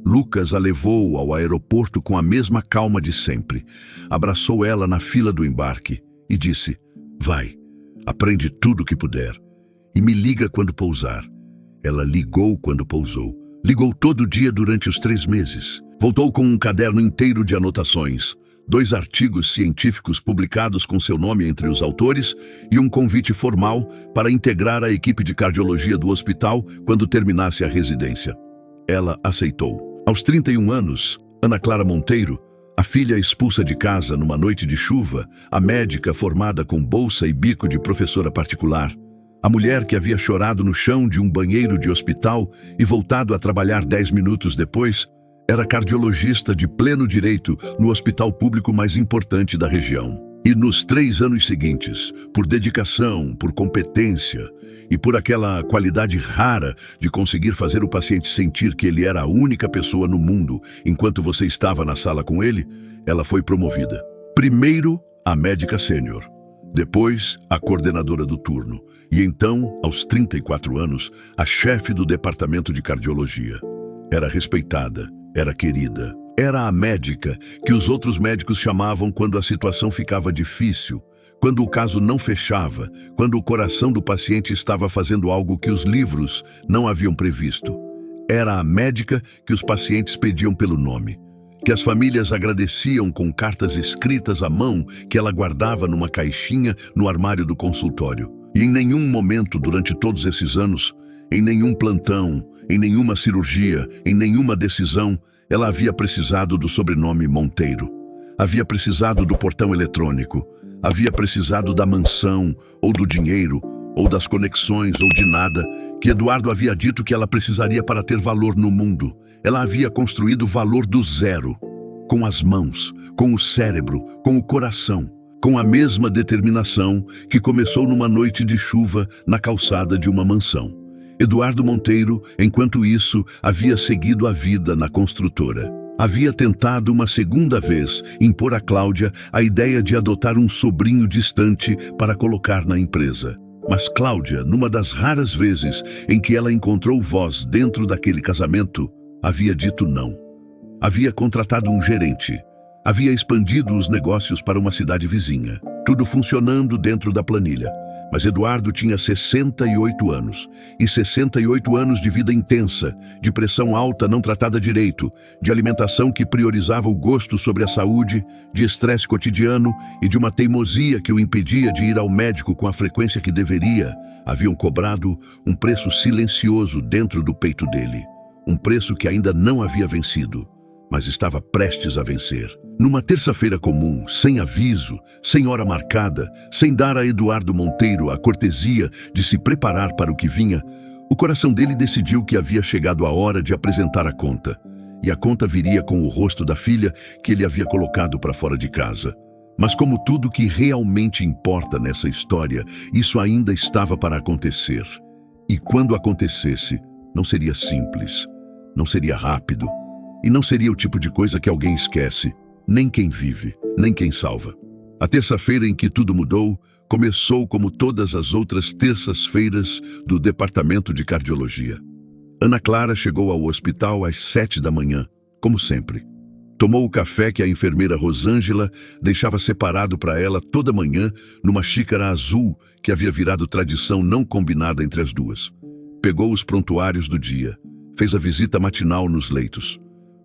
Lucas a levou ao aeroporto com a mesma calma de sempre. Abraçou ela na fila do embarque e disse: "Vai, aprende tudo o que puder. E me liga quando pousar." Ela ligou quando pousou. Ligou todo dia durante os 3 meses. Voltou com um caderno inteiro de anotações, 2 artigos científicos publicados com seu nome entre os autores e um convite formal para integrar a equipe de cardiologia do hospital quando terminasse a residência. Ela aceitou. Aos 31 anos, Ana Clara Monteiro, a filha expulsa de casa numa noite de chuva, a médica formada com bolsa e bico de professora particular, a mulher que havia chorado no chão de um banheiro de hospital e voltado a trabalhar 10 minutos depois, era cardiologista de pleno direito no hospital público mais importante da região. E nos 3 anos seguintes, por dedicação, por competência e por aquela qualidade rara de conseguir fazer o paciente sentir que ele era a única pessoa no mundo enquanto você estava na sala com ele, ela foi promovida. Primeiro, a médica sênior. Depois, a coordenadora do turno. E então, aos 34 anos, a chefe do departamento de cardiologia. Era respeitada, era querida. Era a médica que os outros médicos chamavam quando a situação ficava difícil, quando o caso não fechava, quando o coração do paciente estava fazendo algo que os livros não haviam previsto. Era a médica que os pacientes pediam pelo nome, que as famílias agradeciam com cartas escritas à mão que ela guardava numa caixinha no armário do consultório. E em nenhum momento durante todos esses anos, em nenhum plantão, em nenhuma cirurgia, em nenhuma decisão, ela havia precisado do sobrenome Monteiro. Havia precisado do portão eletrônico. Havia precisado da mansão, ou do dinheiro, ou das conexões, ou de nada, que Eduardo havia dito que ela precisaria para ter valor no mundo. Ela havia construído valor do zero, com as mãos, com o cérebro, com o coração. com a mesma determinação que começou numa noite de chuva na calçada de uma mansão. Eduardo Monteiro, enquanto isso, havia seguido a vida na construtora. Havia tentado uma segunda vez impor a Cláudia a ideia de adotar um sobrinho distante para colocar na empresa. Mas Cláudia, numa das raras vezes em que ela encontrou voz dentro daquele casamento, havia dito não. Havia contratado um gerente. Havia expandido os negócios para uma cidade vizinha. Tudo funcionando dentro da planilha. Mas Eduardo tinha 68 anos. E 68 anos de vida intensa, de pressão alta não tratada direito, de alimentação que priorizava o gosto sobre a saúde, de estresse cotidiano e de uma teimosia que o impedia de ir ao médico com a frequência que deveria, haviam cobrado um preço silencioso dentro do peito dele. Um preço que ainda não havia vencido, mas estava prestes a vencer. Numa terça-feira comum, sem aviso, sem hora marcada, sem dar a Eduardo Monteiro a cortesia de se preparar para o que vinha, o coração dele decidiu que havia chegado a hora de apresentar a conta. E a conta viria com o rosto da filha que ele havia colocado para fora de casa. Mas como tudo que realmente importa nessa história, isso ainda estava para acontecer. E quando acontecesse, não seria simples, não seria rápido, e não seria o tipo de coisa que alguém esquece, nem quem vive, nem quem salva. A terça-feira em que tudo mudou, começou como todas as outras terças-feiras do departamento de cardiologia. Ana Clara chegou ao hospital às 7 da manhã, como sempre. Tomou o café que a enfermeira Rosângela deixava separado para ela toda manhã numa xícara azul que havia virado tradição não combinada entre as duas. Pegou os prontuários do dia, fez a visita matinal nos leitos.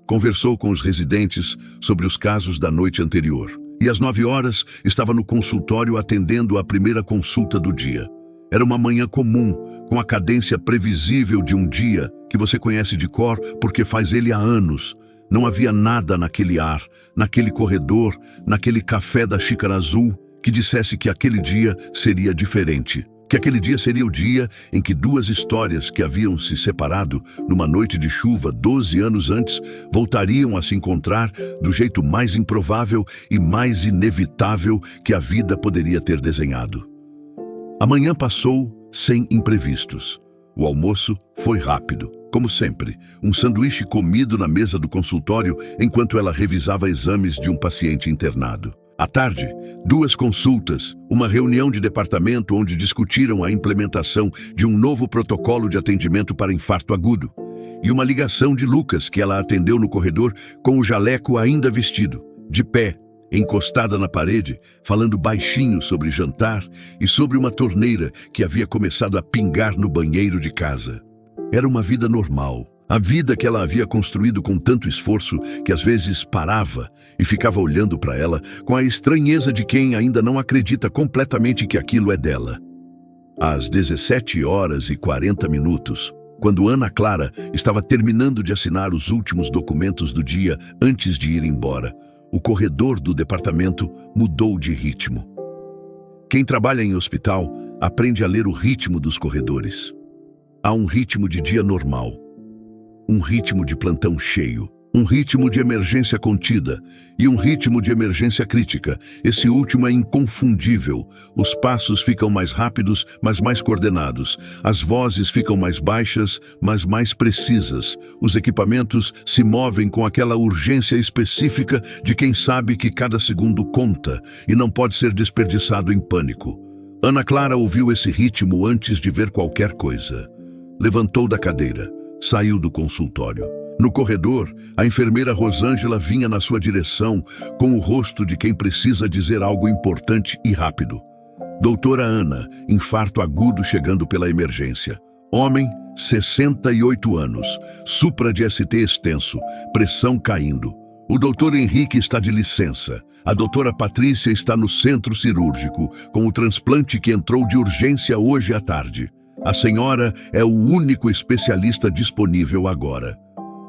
Conversou com os residentes sobre os casos da noite anterior. E às 9 horas estava no consultório atendendo a primeira consulta do dia. Era uma manhã comum, com a cadência previsível de um dia que você conhece de cor porque faz ele há anos. Não havia nada naquele ar, naquele corredor, naquele café da xícara azul que dissesse que aquele dia seria diferente. Que aquele dia seria o dia em que duas histórias que haviam se separado numa noite de chuva 12 anos antes voltariam a se encontrar do jeito mais improvável e mais inevitável que a vida poderia ter desenhado. A manhã passou sem imprevistos. O almoço foi rápido, como sempre, um sanduíche comido na mesa do consultório enquanto ela revisava exames de um paciente internado. À tarde, 2 consultas, uma reunião de departamento onde discutiram a implementação de um novo protocolo de atendimento para infarto agudo, e uma ligação de Lucas que ela atendeu no corredor com o jaleco ainda vestido, de pé, encostada na parede, falando baixinho sobre jantar e sobre uma torneira que havia começado a pingar no banheiro de casa. Era uma vida normal. A vida que ela havia construído com tanto esforço que às vezes parava e ficava olhando para ela com a estranheza de quem ainda não acredita completamente que aquilo é dela. Às 17h40, quando Ana Clara estava terminando de assinar os últimos documentos do dia antes de ir embora, o corredor do departamento mudou de ritmo. Quem trabalha em hospital aprende a ler o ritmo dos corredores. Há um ritmo de dia normal, um ritmo de plantão cheio, um ritmo de emergência contida e um ritmo de emergência crítica. Esse último é inconfundível. Os passos ficam mais rápidos, mas mais coordenados. As vozes ficam mais baixas, mas mais precisas. Os equipamentos se movem com aquela urgência específica de quem sabe que cada segundo conta e não pode ser desperdiçado em pânico. Ana Clara ouviu esse ritmo antes de ver qualquer coisa. Levantou da cadeira. Saiu do consultório. No corredor, a enfermeira Rosângela vinha na sua direção com o rosto de quem precisa dizer algo importante e rápido. Doutora Ana, infarto agudo chegando pela emergência. Homem, 68 anos, supra de ST extenso, pressão caindo. O doutor Henrique está de licença. A doutora Patrícia está no centro cirúrgico, com o transplante que entrou de urgência hoje à tarde. A senhora é o único especialista disponível agora.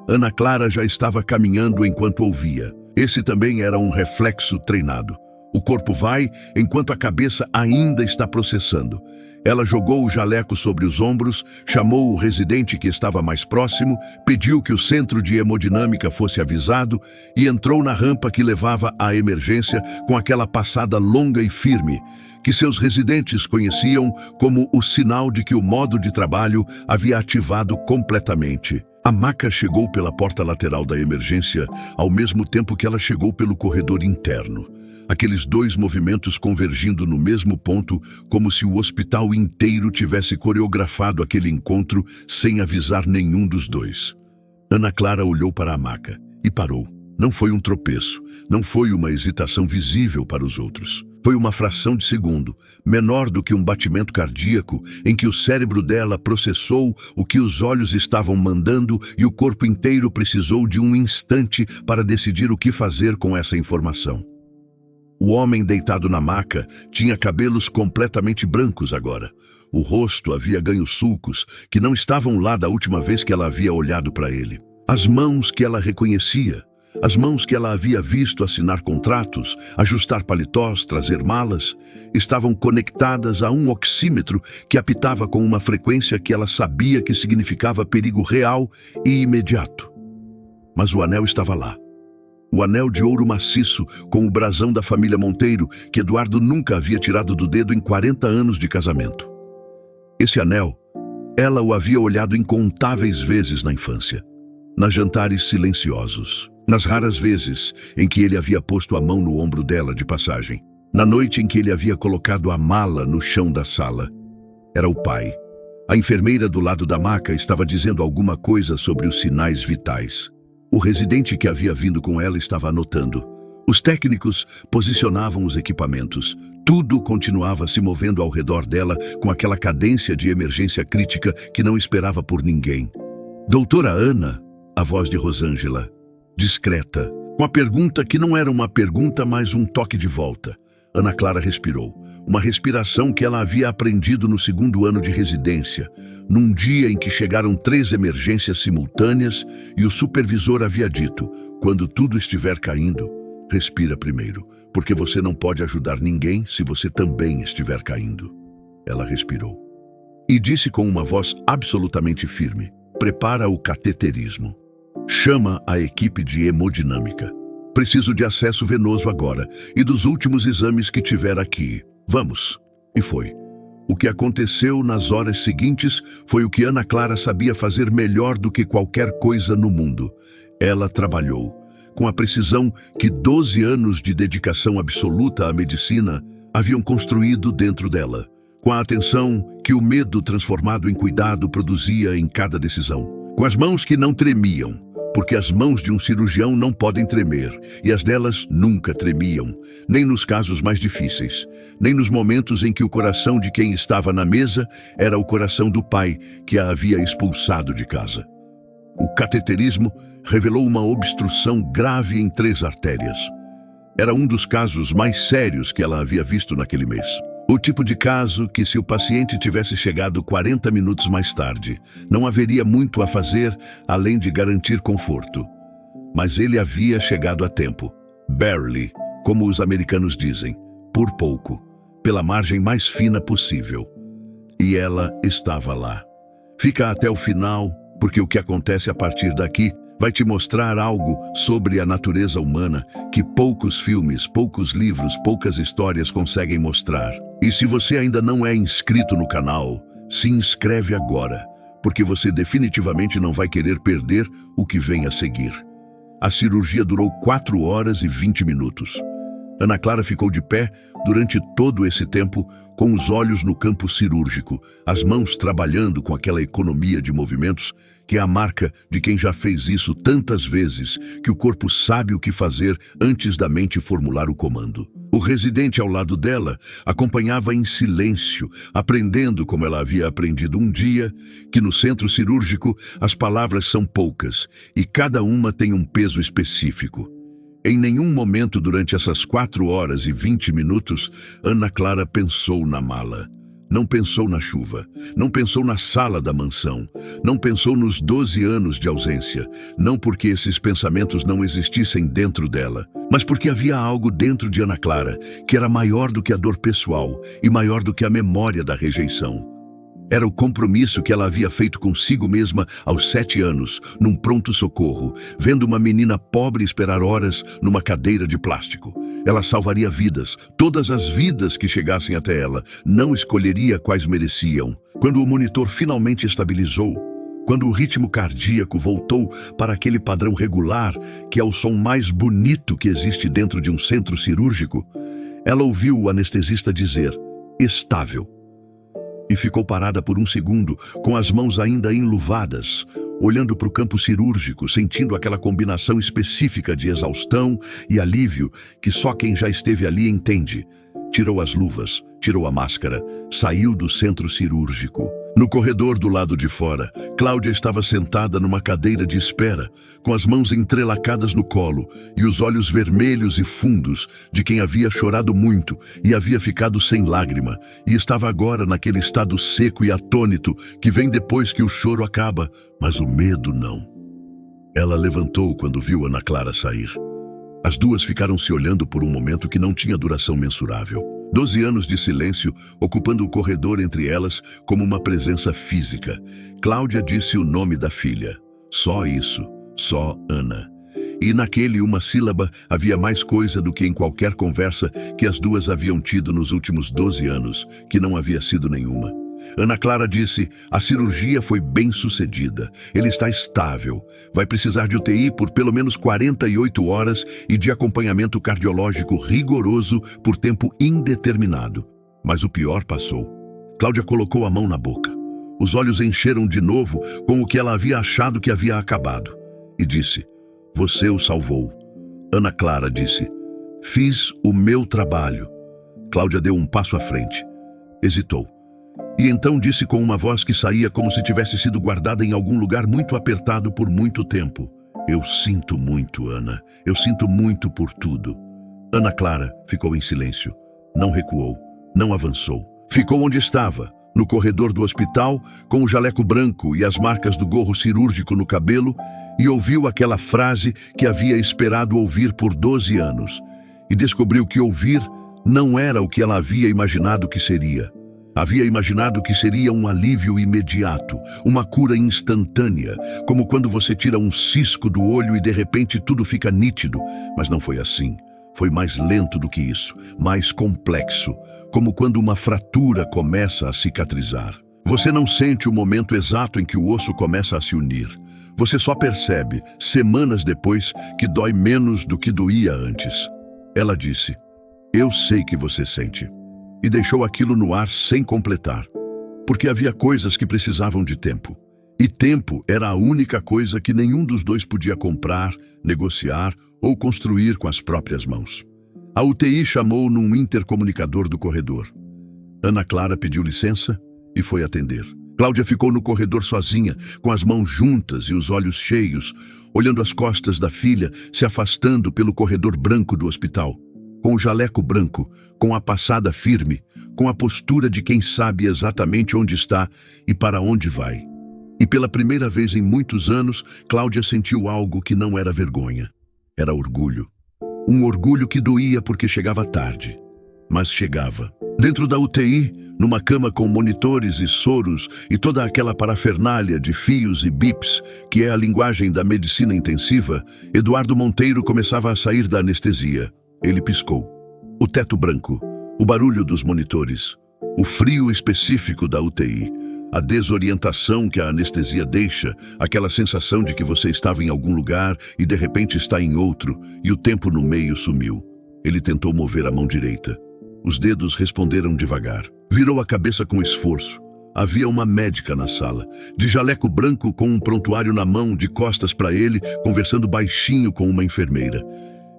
Ana Clara já estava caminhando enquanto ouvia. Esse também era um reflexo treinado. O corpo vai enquanto a cabeça ainda está processando. Ela jogou o jaleco sobre os ombros, chamou o residente que estava mais próximo, pediu que o centro de hemodinâmica fosse avisado e entrou na rampa que levava à emergência com aquela passada longa e firme, que seus residentes conheciam como o sinal de que o modo de trabalho havia ativado completamente. A maca chegou pela porta lateral da emergência ao mesmo tempo que ela chegou pelo corredor interno. Aqueles dois movimentos convergindo no mesmo ponto, como se o hospital inteiro tivesse coreografado aquele encontro sem avisar nenhum dos dois. Ana Clara olhou para a maca e parou. Não foi um tropeço, não foi uma hesitação visível para os outros. Foi uma fração de segundo, menor do que um batimento cardíaco, em que o cérebro dela processou o que os olhos estavam mandando e o corpo inteiro precisou de um instante para decidir o que fazer com essa informação. O homem deitado na maca tinha cabelos completamente brancos agora. O rosto havia ganho sulcos que não estavam lá da última vez que ela havia olhado para ele. As mãos que ela reconhecia, as mãos que ela havia visto assinar contratos, ajustar paletós, trazer malas, estavam conectadas a um oxímetro que apitava com uma frequência que ela sabia que significava perigo real e imediato. Mas o anel estava lá. O anel de ouro maciço com o brasão da família Monteiro, que Eduardo nunca havia tirado do dedo em 40 anos de casamento. Esse anel, ela o havia olhado incontáveis vezes na infância, nas jantares silenciosos, nas raras vezes em que ele havia posto a mão no ombro dela de passagem, na noite em que ele havia colocado a mala no chão da sala. Era o pai. A enfermeira do lado da maca estava dizendo alguma coisa sobre os sinais vitais. O residente que havia vindo com ela estava anotando. Os técnicos posicionavam os equipamentos. Tudo continuava se movendo ao redor dela com aquela cadência de emergência crítica que não esperava por ninguém. Doutora Ana, a voz de Rosângela, discreta, com a pergunta que não era uma pergunta, mas um toque de volta. Ana Clara respirou. Uma respiração que ela havia aprendido no 2º ano de residência, num dia em que chegaram 3 emergências simultâneas e o supervisor havia dito: quando tudo estiver caindo, respira primeiro, porque você não pode ajudar ninguém se você também estiver caindo. Ela respirou. E disse com uma voz absolutamente firme: prepara o cateterismo. Chama a equipe de hemodinâmica. Preciso de acesso venoso agora e dos últimos exames que tiver aqui. Vamos. E foi. O que aconteceu nas horas seguintes foi o que Ana Clara sabia fazer melhor do que qualquer coisa no mundo. Ela trabalhou, com a precisão que 12 anos de dedicação absoluta à medicina haviam construído dentro dela, com a atenção que o medo transformado em cuidado produzia em cada decisão, com as mãos que não tremiam, porque as mãos de um cirurgião não podem tremer, e as delas nunca tremiam, nem nos casos mais difíceis, nem nos momentos em que o coração de quem estava na mesa era o coração do pai que a havia expulsado de casa. O cateterismo revelou uma obstrução grave em 3 artérias. Era um dos casos mais sérios que ela havia visto naquele mês. O tipo de caso que, se o paciente tivesse chegado 40 minutos mais tarde, não haveria muito a fazer além de garantir conforto. Mas ele havia chegado a tempo. Barely, como os americanos dizem, por pouco, pela margem mais fina possível. E ela estava lá. Fica até o final, porque o que acontece a partir daqui vai te mostrar algo sobre a natureza humana que poucos filmes, poucos livros, poucas histórias conseguem mostrar. E se você ainda não é inscrito no canal, se inscreve agora, porque você definitivamente não vai querer perder o que vem a seguir. A cirurgia durou 4 horas e 20 minutos. Ana Clara ficou de pé durante todo esse tempo, com os olhos no campo cirúrgico, as mãos trabalhando com aquela economia de movimentos que é a marca de quem já fez isso tantas vezes que o corpo sabe o que fazer antes da mente formular o comando. O residente ao lado dela acompanhava em silêncio, aprendendo como ela havia aprendido um dia, que no centro cirúrgico as palavras são poucas e cada uma tem um peso específico. Em nenhum momento durante essas 4 horas e 20 minutos, Ana Clara pensou na mala. Não pensou na chuva, não pensou na sala da mansão, não pensou nos 12 anos de ausência, não porque esses pensamentos não existissem dentro dela, mas porque havia algo dentro de Ana Clara que era maior do que a dor pessoal e maior do que a memória da rejeição. Era o compromisso que ela havia feito consigo mesma aos 7 anos, num pronto-socorro, vendo uma menina pobre esperar horas numa cadeira de plástico. Ela salvaria vidas, todas as vidas que chegassem até ela, não escolheria quais mereciam. Quando o monitor finalmente estabilizou, quando o ritmo cardíaco voltou para aquele padrão regular, que é o som mais bonito que existe dentro de um centro cirúrgico, ela ouviu o anestesista dizer, estável. E ficou parada por um segundo, com as mãos ainda enluvadas, olhando para o campo cirúrgico, sentindo aquela combinação específica de exaustão e alívio que só quem já esteve ali entende. Tirou as luvas, tirou a máscara, saiu do centro cirúrgico. No corredor do lado de fora, Cláudia estava sentada numa cadeira de espera, com as mãos entrelacadas no colo e os olhos vermelhos e fundos de quem havia chorado muito e havia ficado sem lágrima, e estava agora naquele estado seco e atônito que vem depois que o choro acaba, mas o medo não. Ela levantou quando viu Ana Clara sair. As duas ficaram se olhando por um momento que não tinha duração mensurável. 12 anos de silêncio, ocupando o corredor entre elas como uma presença física. Cláudia disse o nome da filha. Só isso, só Ana. E naquele uma sílaba havia mais coisa do que em qualquer conversa que as duas haviam tido nos últimos 12 anos, que não havia sido nenhuma. Ana Clara disse, a cirurgia foi bem sucedida, ele está estável, vai precisar de UTI por pelo menos 48 horas e de acompanhamento cardiológico rigoroso por tempo indeterminado. Mas o pior passou. Cláudia colocou a mão na boca. Os olhos encheram de novo com o que ela havia achado que havia acabado. E disse, você o salvou. Ana Clara disse, fiz o meu trabalho. Cláudia deu um passo à frente. Hesitou. E então disse com uma voz que saía como se tivesse sido guardada em algum lugar muito apertado por muito tempo. Eu sinto muito, Ana. Eu sinto muito por tudo. Ana Clara ficou em silêncio. Não recuou. Não avançou. Ficou onde estava, no corredor do hospital, com o jaleco branco e as marcas do gorro cirúrgico no cabelo, e ouviu aquela frase que havia esperado ouvir por 12 anos. E descobriu que ouvir não era o que ela havia imaginado que seria. Havia imaginado que seria um alívio imediato, uma cura instantânea, como quando você tira um cisco do olho e de repente tudo fica nítido. Mas não foi assim. Foi mais lento do que isso, mais complexo, como quando uma fratura começa a cicatrizar. Você não sente o momento exato em que o osso começa a se unir. Você só percebe, semanas depois, que dói menos do que doía antes. Ela disse, eu sei que você sente. E deixou aquilo no ar sem completar, porque havia coisas que precisavam de tempo. E tempo era a única coisa que nenhum dos dois podia comprar, negociar ou construir com as próprias mãos. A UTI chamou num intercomunicador do corredor. Ana Clara pediu licença e foi atender. Cláudia ficou no corredor sozinha, com as mãos juntas e os olhos cheios, olhando as costas da filha se afastando pelo corredor branco do hospital. Com o jaleco branco, com a passada firme, com a postura de quem sabe exatamente onde está e para onde vai. E pela primeira vez em muitos anos, Cláudia sentiu algo que não era vergonha. Era orgulho. Um orgulho que doía porque chegava tarde. Mas chegava. Dentro da UTI, numa cama com monitores e soros e toda aquela parafernália de fios e bips, que é a linguagem da medicina intensiva, Eduardo Monteiro começava a sair da anestesia. Ele piscou. O teto branco, o barulho dos monitores, o frio específico da UTI, a desorientação que a anestesia deixa, aquela sensação de que você estava em algum lugar e de repente está em outro, e o tempo no meio sumiu. Ele tentou mover a mão direita. Os dedos responderam devagar. Virou a cabeça com esforço. Havia uma médica na sala, de jaleco branco com um prontuário na mão, de costas para ele, conversando baixinho com uma enfermeira.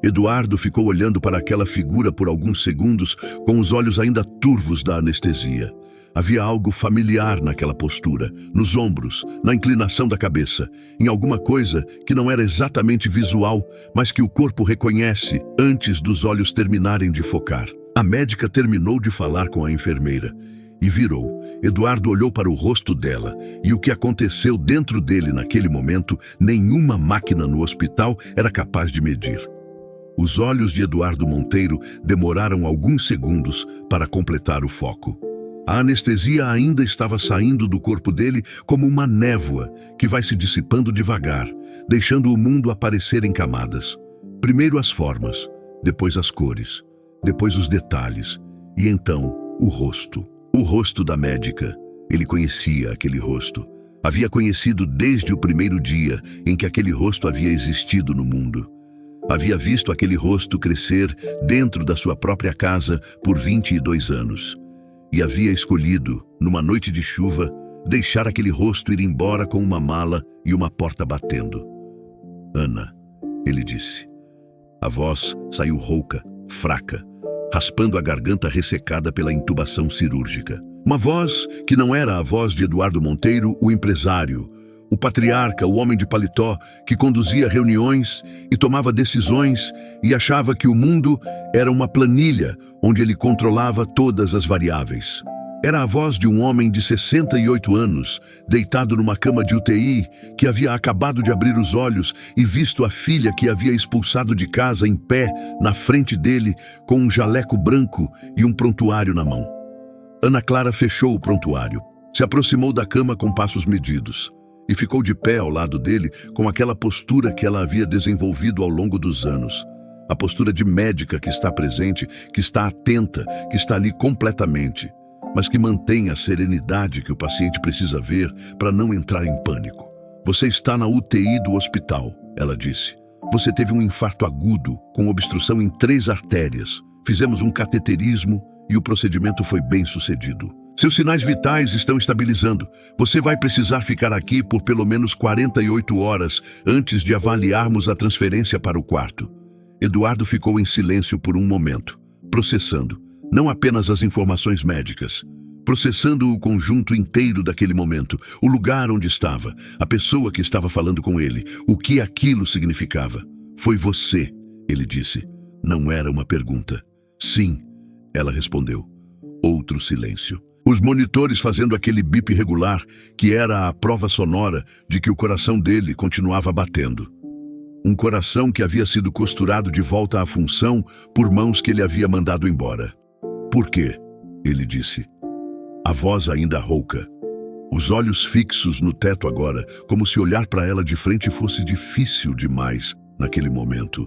Eduardo ficou olhando para aquela figura por alguns segundos, com os olhos ainda turvos da anestesia. Havia algo familiar naquela postura, nos ombros, na inclinação da cabeça, em alguma coisa que não era exatamente visual, mas que o corpo reconhece antes dos olhos terminarem de focar. A médica terminou de falar com a enfermeira. e virou. Eduardo olhou para o rosto dela, e o que aconteceu dentro dele naquele momento, nenhuma máquina no hospital era capaz de medir. Os olhos de Eduardo Monteiro demoraram alguns segundos para completar o foco. A anestesia ainda estava saindo do corpo dele como uma névoa que vai se dissipando devagar, deixando o mundo aparecer em camadas. Primeiro as formas, depois as cores, depois os detalhes, e então o rosto. O rosto da médica. Ele conhecia aquele rosto. Havia conhecido desde o primeiro dia em que aquele rosto havia existido no mundo. Havia visto aquele rosto crescer dentro da sua própria casa por 22 anos. E havia escolhido, numa noite de chuva, deixar aquele rosto ir embora com uma mala e uma porta batendo. Ana, ele disse. A voz saiu rouca, fraca, raspando a garganta ressecada pela intubação cirúrgica. Uma voz que não era a voz de Eduardo Monteiro, o empresário, o patriarca, o homem de paletó, que conduzia reuniões e tomava decisões e achava que o mundo era uma planilha onde ele controlava todas as variáveis. Era a voz de um homem de 68 anos, deitado numa cama de UTI, que havia acabado de abrir os olhos e visto a filha que havia expulsado de casa em pé, na frente dele, com um jaleco branco e um prontuário na mão. Ana Clara fechou o prontuário, se aproximou da cama com passos medidos e ficou de pé ao lado dele com aquela postura que ela havia desenvolvido ao longo dos anos. A postura de médica que está presente, que está atenta, que está ali completamente, mas que mantém a serenidade que o paciente precisa ver para não entrar em pânico. Você está na UTI do hospital, ela disse. Você teve um infarto agudo, com obstrução em 3 artérias. Fizemos um cateterismo e o procedimento foi bem sucedido. Seus sinais vitais estão estabilizando. Você vai precisar ficar aqui por pelo menos 48 horas antes de avaliarmos a transferência para o quarto. Eduardo ficou em silêncio por um momento, processando não apenas as informações médicas, processando o conjunto inteiro daquele momento, o lugar onde estava, a pessoa que estava falando com ele, o que aquilo significava. Foi você, ele disse. Não era uma pergunta. Sim, ela respondeu. Outro silêncio. Os monitores fazendo aquele bip regular, que era a prova sonora de que o coração dele continuava batendo. Um coração que havia sido costurado de volta à função por mãos que ele havia mandado embora. Por quê? Ele disse. A voz ainda rouca. Os olhos fixos no teto agora, como se olhar para ela de frente fosse difícil demais naquele momento.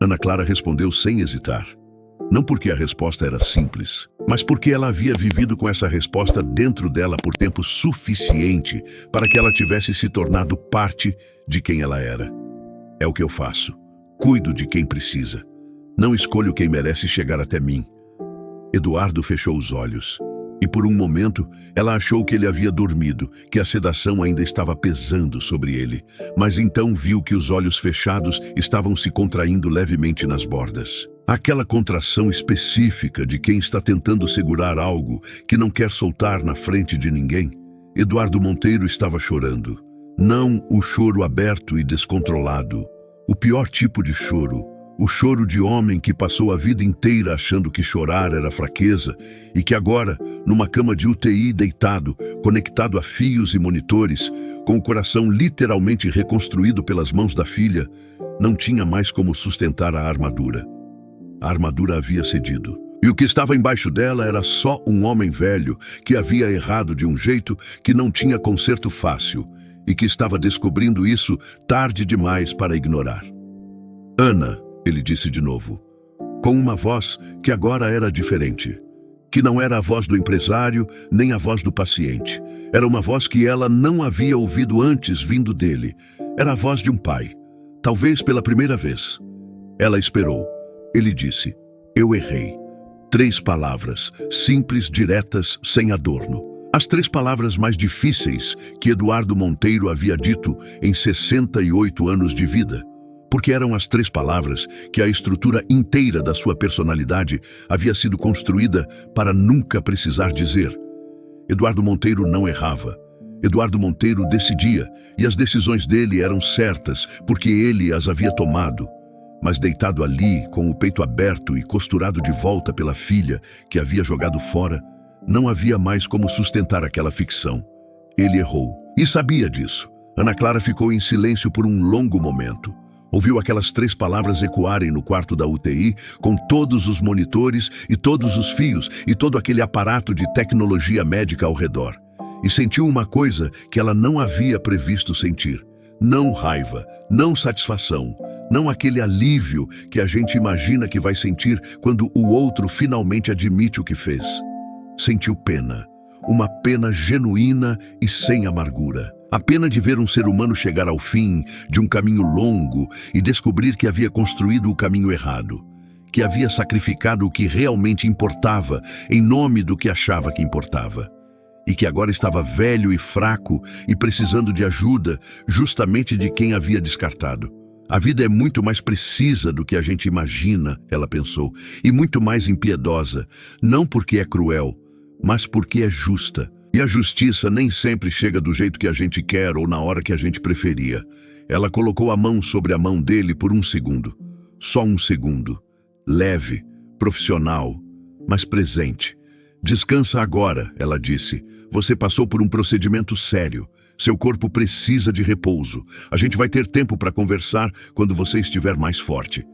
Ana Clara respondeu sem hesitar. Não porque a resposta era simples, mas porque ela havia vivido com essa resposta dentro dela por tempo suficiente para que ela tivesse se tornado parte de quem ela era. É o que eu faço. Cuido de quem precisa. Não escolho quem merece chegar até mim. Eduardo fechou os olhos. E por um momento, ela achou que ele havia dormido, que a sedação ainda estava pesando sobre ele. Mas então viu que os olhos fechados estavam se contraindo levemente nas bordas. Aquela contração específica de quem está tentando segurar algo que não quer soltar na frente de ninguém. Eduardo Monteiro estava chorando. Não o choro aberto e descontrolado. O pior tipo de choro. O choro de homem que passou a vida inteira achando que chorar era fraqueza e que agora, numa cama de UTI deitado, conectado a fios e monitores, com o coração literalmente reconstruído pelas mãos da filha, não tinha mais como sustentar a armadura. A armadura havia cedido. E o que estava embaixo dela era só um homem velho que havia errado de um jeito que não tinha conserto fácil e que estava descobrindo isso tarde demais para ignorar. Ana, ele disse de novo, com uma voz que agora era diferente, que não era a voz do empresário nem a voz do paciente. Era uma voz que ela não havia ouvido antes vindo dele. Era a voz de um pai, talvez pela primeira vez. Ela esperou. Ele disse, eu errei. 3 palavras, simples, diretas, sem adorno. As 3 palavras mais difíceis que Eduardo Monteiro havia dito em 68 anos de vida. Porque eram as 3 palavras que a estrutura inteira da sua personalidade havia sido construída para nunca precisar dizer. Eduardo Monteiro não errava. Eduardo Monteiro decidia, e as decisões dele eram certas, porque ele as havia tomado. Mas deitado ali, com o peito aberto e costurado de volta pela filha que havia jogado fora, Não havia mais como sustentar aquela ficção. Ele errou. E sabia disso. Ana Clara ficou em silêncio por um longo momento. Ouviu aquelas 3 palavras ecoarem no quarto da UTI, com todos os monitores e todos os fios e todo aquele aparato de tecnologia médica ao redor. E sentiu uma coisa que ela não havia previsto sentir. Não raiva, não satisfação, não aquele alívio que a gente imagina que vai sentir quando o outro finalmente admite o que fez. Sentiu pena, uma pena genuína e sem amargura. A pena de ver um ser humano chegar ao fim de um caminho longo e descobrir que havia construído o caminho errado, que havia sacrificado o que realmente importava em nome do que achava que importava, e que agora estava velho e fraco e precisando de ajuda justamente de quem havia descartado. A vida é muito mais precisa do que a gente imagina, ela pensou, e muito mais impiedosa, não porque é cruel, mas porque é justa. E a justiça nem sempre chega do jeito que a gente quer ou na hora que a gente preferia. Ela colocou a mão sobre a mão dele por um segundo. Só um segundo. Leve, profissional, mas presente. Descansa agora, ela disse. Você passou por um procedimento sério. Seu corpo precisa de repouso. A gente vai ter tempo para conversar quando você estiver mais forte.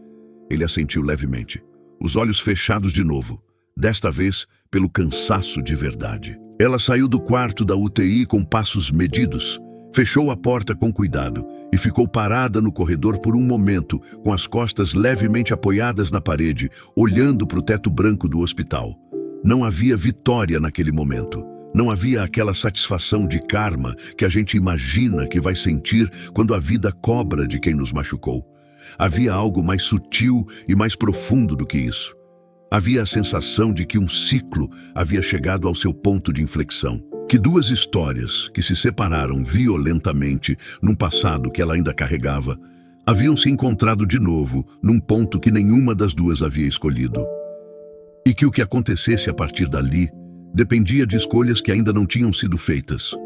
Ele assentiu levemente. Os olhos fechados de novo. Desta vez, pelo cansaço de verdade. Ela saiu do quarto da UTI com passos medidos, fechou a porta com cuidado e ficou parada no corredor por um momento, com as costas levemente apoiadas na parede, olhando para o teto branco do hospital. Não havia vitória naquele momento. Não havia aquela satisfação de karma que a gente imagina que vai sentir quando a vida cobra de quem nos machucou. Havia algo mais sutil e mais profundo do que isso. Havia a sensação de que um ciclo havia chegado ao seu ponto de inflexão, que 2 histórias que se separaram violentamente num passado que ela ainda carregava, haviam se encontrado de novo num ponto que nenhuma das 2 havia escolhido. E que o que acontecesse a partir dali dependia de escolhas que ainda não tinham sido feitas.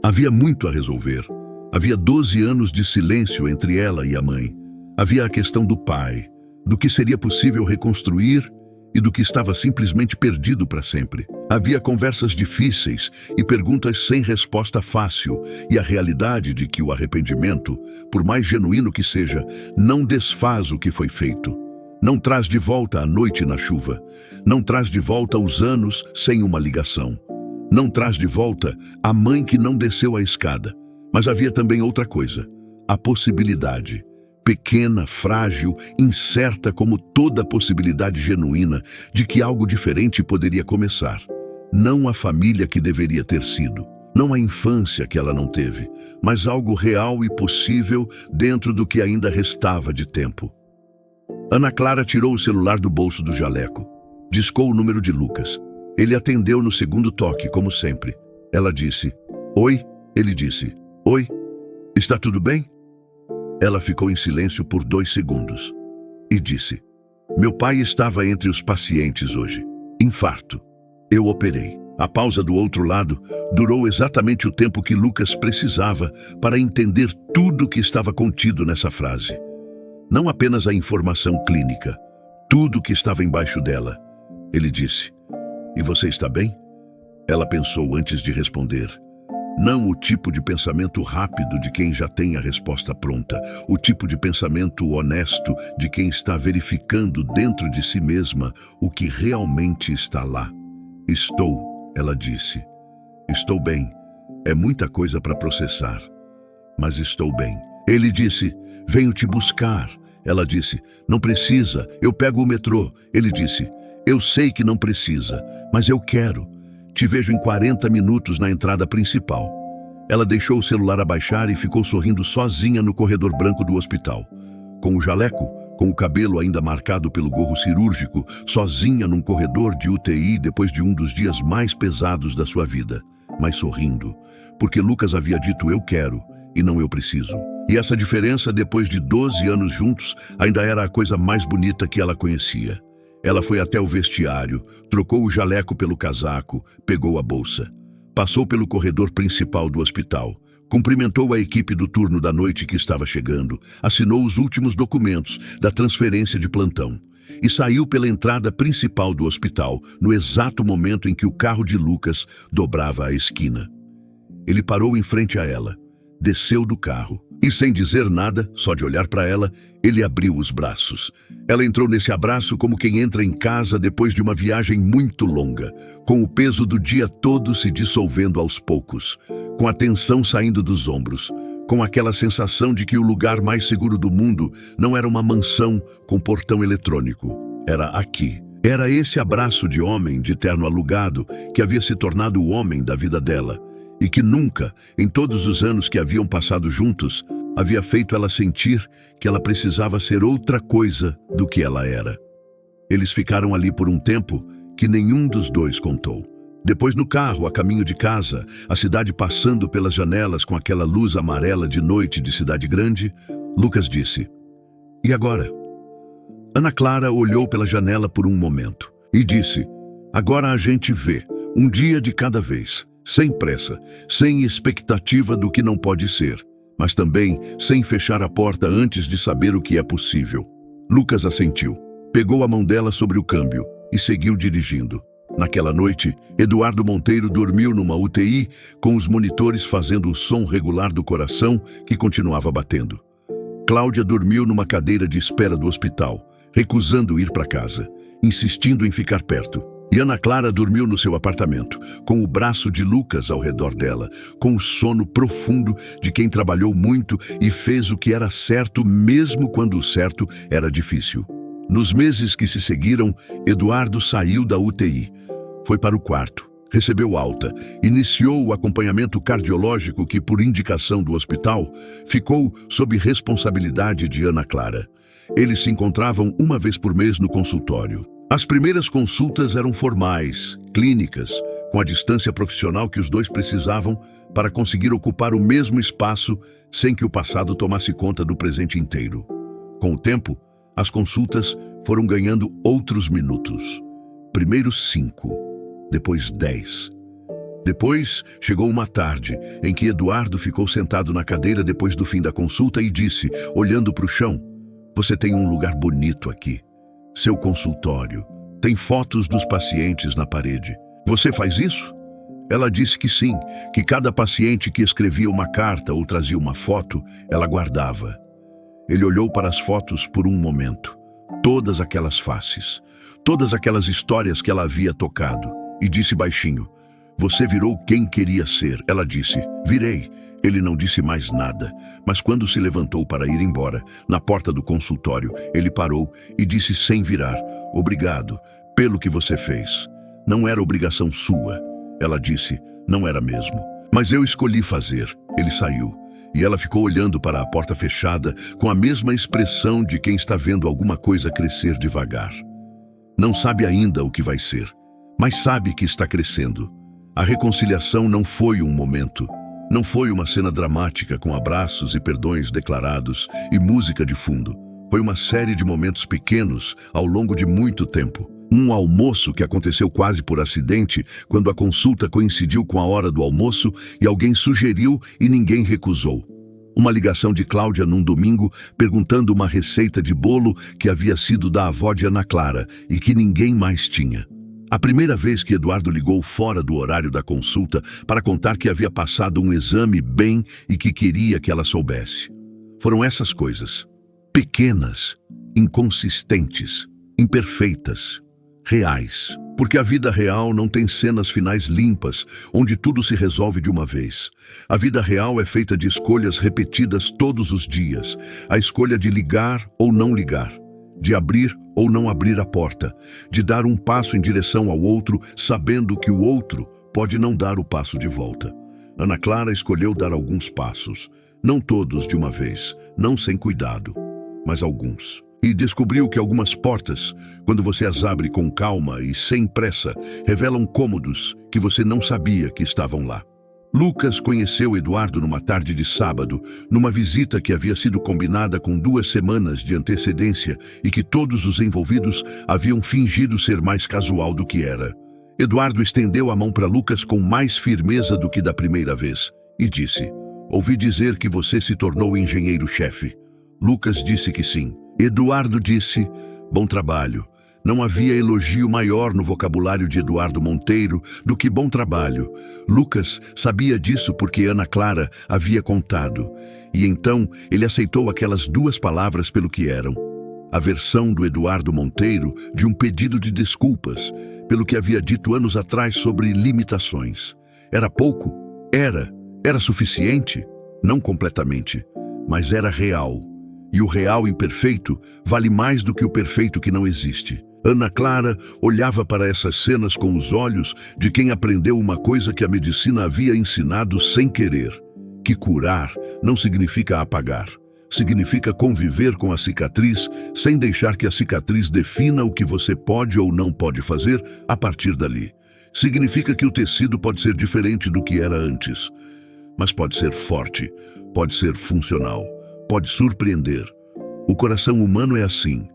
Havia muito a resolver. Havia 12 anos de silêncio entre ela e a mãe. Havia a questão do pai, do que seria possível reconstruir e do que estava simplesmente perdido para sempre. Havia conversas difíceis e perguntas sem resposta fácil, e a realidade de que o arrependimento, por mais genuíno que seja, não desfaz o que foi feito. Não traz de volta a noite na chuva. Não traz de volta os anos sem uma ligação. Não traz de volta a mãe que não desceu a escada. Mas havia também outra coisa, a possibilidade. Pequena, frágil, incerta como toda possibilidade genuína de que algo diferente poderia começar. Não a família que deveria ter sido, não a infância que ela não teve, mas algo real e possível dentro do que ainda restava de tempo. Ana Clara tirou o celular do bolso do jaleco. Discou o número de Lucas. Ele atendeu no segundo toque, como sempre. Ela disse, "Oi?" Ele disse, "Oi? Está tudo bem?" Ela ficou em silêncio por 2 segundos e disse, "Meu pai estava entre os pacientes hoje. Infarto. Eu operei." A pausa do outro lado durou exatamente o tempo que Lucas precisava para entender tudo o que estava contido nessa frase. Não apenas a informação clínica, tudo o que estava embaixo dela. Ele disse, "E você está bem?" Ela pensou antes de responder. Não o tipo de pensamento rápido de quem já tem a resposta pronta, o tipo de pensamento honesto de quem está verificando dentro de si mesma o que realmente está lá. "Estou", ela disse. "Estou bem. É muita coisa para processar, mas estou bem." Ele disse, "Venho te buscar." Ela disse, "Não precisa, eu pego o metrô." Ele disse, "Eu sei que não precisa, mas eu quero. Te vejo em 40 minutos na entrada principal." Ela deixou o celular abaixar e ficou sorrindo sozinha no corredor branco do hospital. Com o jaleco, com o cabelo ainda marcado pelo gorro cirúrgico, sozinha num corredor de UTI depois de um dos dias mais pesados da sua vida, mas sorrindo, porque Lucas havia dito "eu quero" e não "eu preciso." E essa diferença, depois de 12 anos juntos, ainda era a coisa mais bonita que ela conhecia. Ela foi até o vestiário, trocou o jaleco pelo casaco, pegou a bolsa. Passou pelo corredor principal do hospital, cumprimentou a equipe do turno da noite que estava chegando, assinou os últimos documentos da transferência de plantão e saiu pela entrada principal do hospital, no exato momento em que o carro de Lucas dobrava a esquina. Ele parou em frente a ela, desceu do carro e, sem dizer nada, só de olhar para ela, ele abriu os braços. Ela entrou nesse abraço como quem entra em casa depois de uma viagem muito longa, com o peso do dia todo se dissolvendo aos poucos, com a tensão saindo dos ombros, com aquela sensação de que o lugar mais seguro do mundo não era uma mansão com portão eletrônico. Era aqui. Era esse abraço de homem de terno alugado que havia se tornado o homem da vida dela e que nunca, em todos os anos que haviam passado juntos, havia feito ela sentir que ela precisava ser outra coisa do que ela era. Eles ficaram ali por um tempo que nenhum dos dois contou. Depois, no carro, a caminho de casa, a cidade passando pelas janelas com aquela luz amarela de noite de cidade grande, Lucas disse: "E agora?" Ana Clara olhou pela janela por um momento e disse: "Agora a gente vê, um dia de cada vez, sem pressa, sem expectativa do que não pode ser, mas também sem fechar a porta antes de saber o que é possível." Lucas assentiu, pegou a mão dela sobre o câmbio e seguiu dirigindo. Naquela noite, Eduardo Monteiro dormiu numa UTI, com os monitores fazendo o som regular do coração que continuava batendo. Cláudia dormiu numa cadeira de espera do hospital, recusando ir para casa, insistindo em ficar perto. E Ana Clara dormiu no seu apartamento, com o braço de Lucas ao redor dela, com o sono profundo de quem trabalhou muito e fez o que era certo mesmo quando o certo era difícil. Nos meses que se seguiram, Eduardo saiu da UTI. Foi para o quarto, recebeu alta, iniciou o acompanhamento cardiológico que, por indicação do hospital, ficou sob responsabilidade de Ana Clara. Eles se encontravam uma vez por mês no consultório. As primeiras consultas eram formais, clínicas, com a distância profissional que os dois precisavam para conseguir ocupar o mesmo espaço sem que o passado tomasse conta do presente inteiro. Com o tempo, as consultas foram ganhando outros minutos. Primeiro 5, depois 10. Depois chegou uma tarde em que Eduardo ficou sentado na cadeira depois do fim da consulta e disse, olhando para o chão: "Você tem um lugar bonito aqui. Seu consultório. Tem fotos dos pacientes na parede. Você faz isso?" Ela disse que sim, que cada paciente que escrevia uma carta ou trazia uma foto, ela guardava. Ele olhou para as fotos por um momento. Todas aquelas faces, todas aquelas histórias que ela havia tocado, e disse baixinho: "Você virou quem queria ser." Ela disse: "Virei." Ele não disse mais nada, mas quando se levantou para ir embora, na porta do consultório, ele parou e disse sem virar: "Obrigado pelo que você fez. Não era obrigação sua." Ela disse: "Não era mesmo. Mas eu escolhi fazer." Ele saiu, e ela ficou olhando para a porta fechada com a mesma expressão de quem está vendo alguma coisa crescer devagar. Não sabe ainda o que vai ser, mas sabe que está crescendo. A reconciliação não foi um momento. Não foi uma cena dramática com abraços e perdões declarados e música de fundo. Foi uma série de momentos pequenos ao longo de muito tempo. Um almoço que aconteceu quase por acidente, quando a consulta coincidiu com a hora do almoço e alguém sugeriu e ninguém recusou. Uma ligação de Cláudia num domingo perguntando uma receita de bolo que havia sido da avó de Ana Clara e que ninguém mais tinha. A primeira vez que Eduardo ligou fora do horário da consulta para contar que havia passado um exame bem e que queria que ela soubesse. Foram essas coisas. Pequenas, inconsistentes, imperfeitas, reais. Porque a vida real não tem cenas finais limpas, onde tudo se resolve de uma vez. A vida real é feita de escolhas repetidas todos os dias. A escolha de ligar ou não ligar, de abrir ou não abrir a porta, de dar um passo em direção ao outro, sabendo que o outro pode não dar o passo de volta. Ana Clara escolheu dar alguns passos, não todos de uma vez, não sem cuidado, mas alguns. E descobriu que algumas portas, quando você as abre com calma e sem pressa, revelam cômodos que você não sabia que estavam lá. Lucas conheceu Eduardo numa tarde de sábado, numa visita que havia sido combinada com 2 semanas de antecedência e que todos os envolvidos haviam fingido ser mais casual do que era. Eduardo estendeu a mão para Lucas com mais firmeza do que da primeira vez e disse: "Ouvi dizer que você se tornou engenheiro-chefe." Lucas disse que sim. Eduardo disse: bom trabalho. Não havia elogio maior no vocabulário de Eduardo Monteiro do que bom trabalho. Lucas sabia disso porque Ana Clara havia contado. E então ele aceitou aquelas duas palavras pelo que eram. A versão do Eduardo Monteiro de um pedido de desculpas pelo que havia dito anos atrás sobre limitações. Era pouco? Era suficiente? Não completamente, mas era real. E o real imperfeito vale mais do que o perfeito que não existe. Ana Clara olhava para essas cenas com os olhos de quem aprendeu uma coisa que a medicina havia ensinado sem querer: que curar não significa apagar. Significa conviver com a cicatriz sem deixar que a cicatriz defina o que você pode ou não pode fazer a partir dali. Significa que o tecido pode ser diferente do que era antes, mas pode ser forte, pode ser funcional, pode surpreender. O coração humano é assim.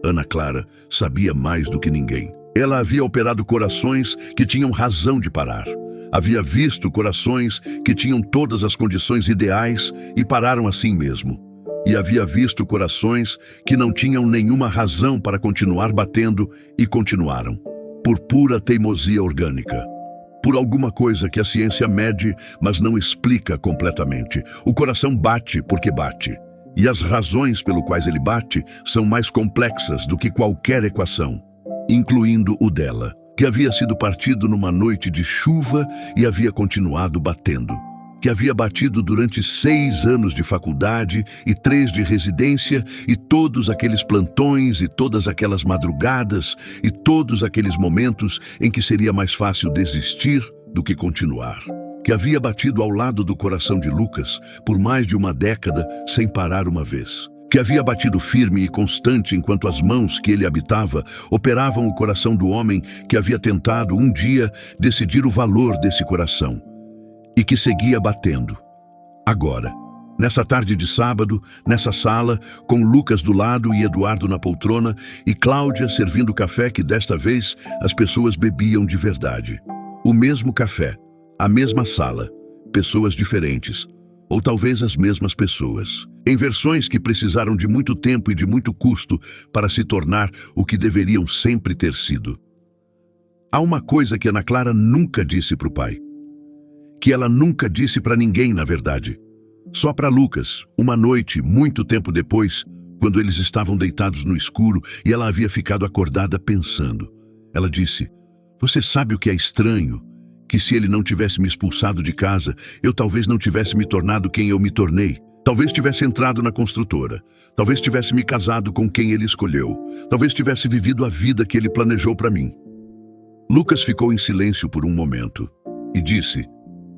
Ana Clara sabia mais do que ninguém. Ela havia operado corações que tinham razão de parar. Havia visto corações que tinham todas as condições ideais e pararam assim mesmo. E havia visto corações que não tinham nenhuma razão para continuar batendo e continuaram, por pura teimosia orgânica. Por alguma coisa que a ciência mede, mas não explica completamente. O coração bate porque bate. E as razões pelo quais ele bate são mais complexas do que qualquer equação, incluindo o dela, que havia sido partido numa noite de chuva e havia continuado batendo. Que havia batido durante 6 anos de faculdade e 3 de residência, e todos aqueles plantões e todas aquelas madrugadas e todos aqueles momentos em que seria mais fácil desistir do que continuar. Que havia batido ao lado do coração de Lucas por mais de uma década sem parar uma vez. Que havia batido firme e constante enquanto as mãos que ele habitava operavam o coração do homem que havia tentado um dia decidir o valor desse coração. E que seguia batendo. Agora, nessa tarde de sábado, nessa sala, com Lucas do lado e Eduardo na poltrona e Cláudia servindo café que desta vez as pessoas bebiam de verdade. O mesmo café, a mesma sala, pessoas diferentes, ou talvez as mesmas pessoas, em versões que precisaram de muito tempo e de muito custo para se tornar o que deveriam sempre ter sido. Há uma coisa que Ana Clara nunca disse para o pai. Que ela nunca disse para ninguém, na verdade. Só para Lucas, uma noite, muito tempo depois, quando eles estavam deitados no escuro e ela havia ficado acordada pensando. Ela disse: "Você sabe o que é estranho? Que se ele não tivesse me expulsado de casa, eu talvez não tivesse me tornado quem eu me tornei. Talvez tivesse entrado na construtora. Talvez tivesse me casado com quem ele escolheu. Talvez tivesse vivido a vida que ele planejou para mim." Lucas ficou em silêncio por um momento e disse: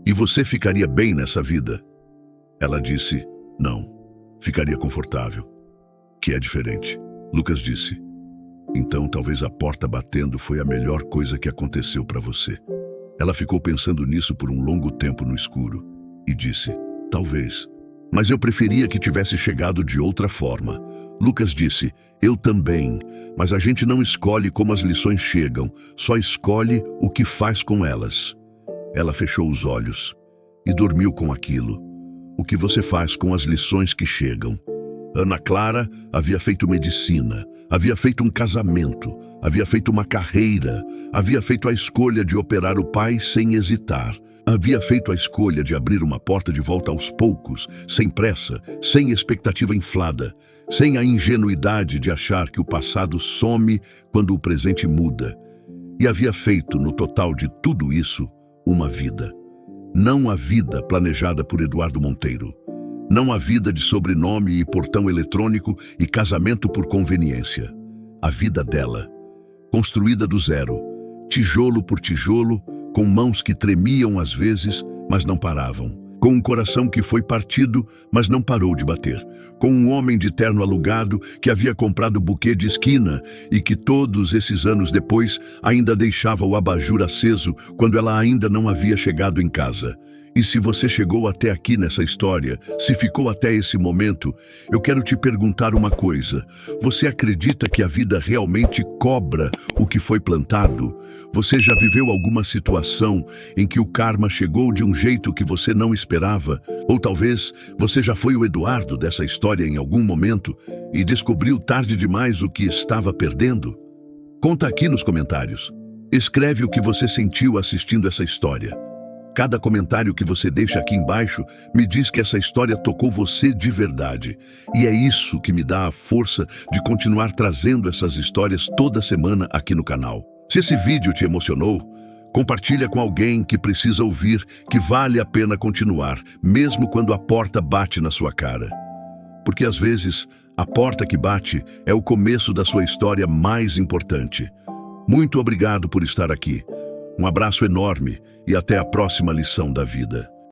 "E você ficaria bem nessa vida?" Ela disse: "Não, ficaria confortável." "Que é diferente." Lucas disse: "Então talvez a porta batendo foi a melhor coisa que aconteceu para você." Ela ficou pensando nisso por um longo tempo no escuro e disse: "Talvez, mas eu preferia que tivesse chegado de outra forma." Lucas disse: "Eu também, mas a gente não escolhe como as lições chegam, só escolhe o que faz com elas." Ela fechou os olhos e dormiu com aquilo. O que você faz com as lições que chegam? Ana Clara havia feito medicina, havia feito um casamento, havia feito uma carreira, havia feito a escolha de operar o pai sem hesitar, havia feito a escolha de abrir uma porta de volta aos poucos, sem pressa, sem expectativa inflada, sem a ingenuidade de achar que o passado some quando o presente muda. E havia feito, no total de tudo isso, uma vida. Não a vida planejada por Eduardo Monteiro. Não a vida de sobrenome e portão eletrônico e casamento por conveniência. A vida dela, construída do zero, tijolo por tijolo, com mãos que tremiam às vezes, mas não paravam. Com um coração que foi partido, mas não parou de bater. Com um homem de terno alugado que havia comprado buquê de esquina e que todos esses anos depois ainda deixava o abajur aceso quando ela ainda não havia chegado em casa. E se você chegou até aqui nessa história, se ficou até esse momento, eu quero te perguntar uma coisa. Você acredita que a vida realmente cobra o que foi plantado? Você já viveu alguma situação em que o karma chegou de um jeito que você não esperava? Ou talvez você já foi o Eduardo dessa história em algum momento e descobriu tarde demais o que estava perdendo? Conta aqui nos comentários. Escreve o que você sentiu assistindo essa história. Cada comentário que você deixa aqui embaixo me diz que essa história tocou você de verdade. E é isso que me dá a força de continuar trazendo essas histórias toda semana aqui no canal. Se esse vídeo te emocionou, compartilha com alguém que precisa ouvir que vale a pena continuar, mesmo quando a porta bate na sua cara. Porque às vezes, a porta que bate é o começo da sua história mais importante. Muito obrigado por estar aqui. Um abraço enorme e até a próxima lição da vida.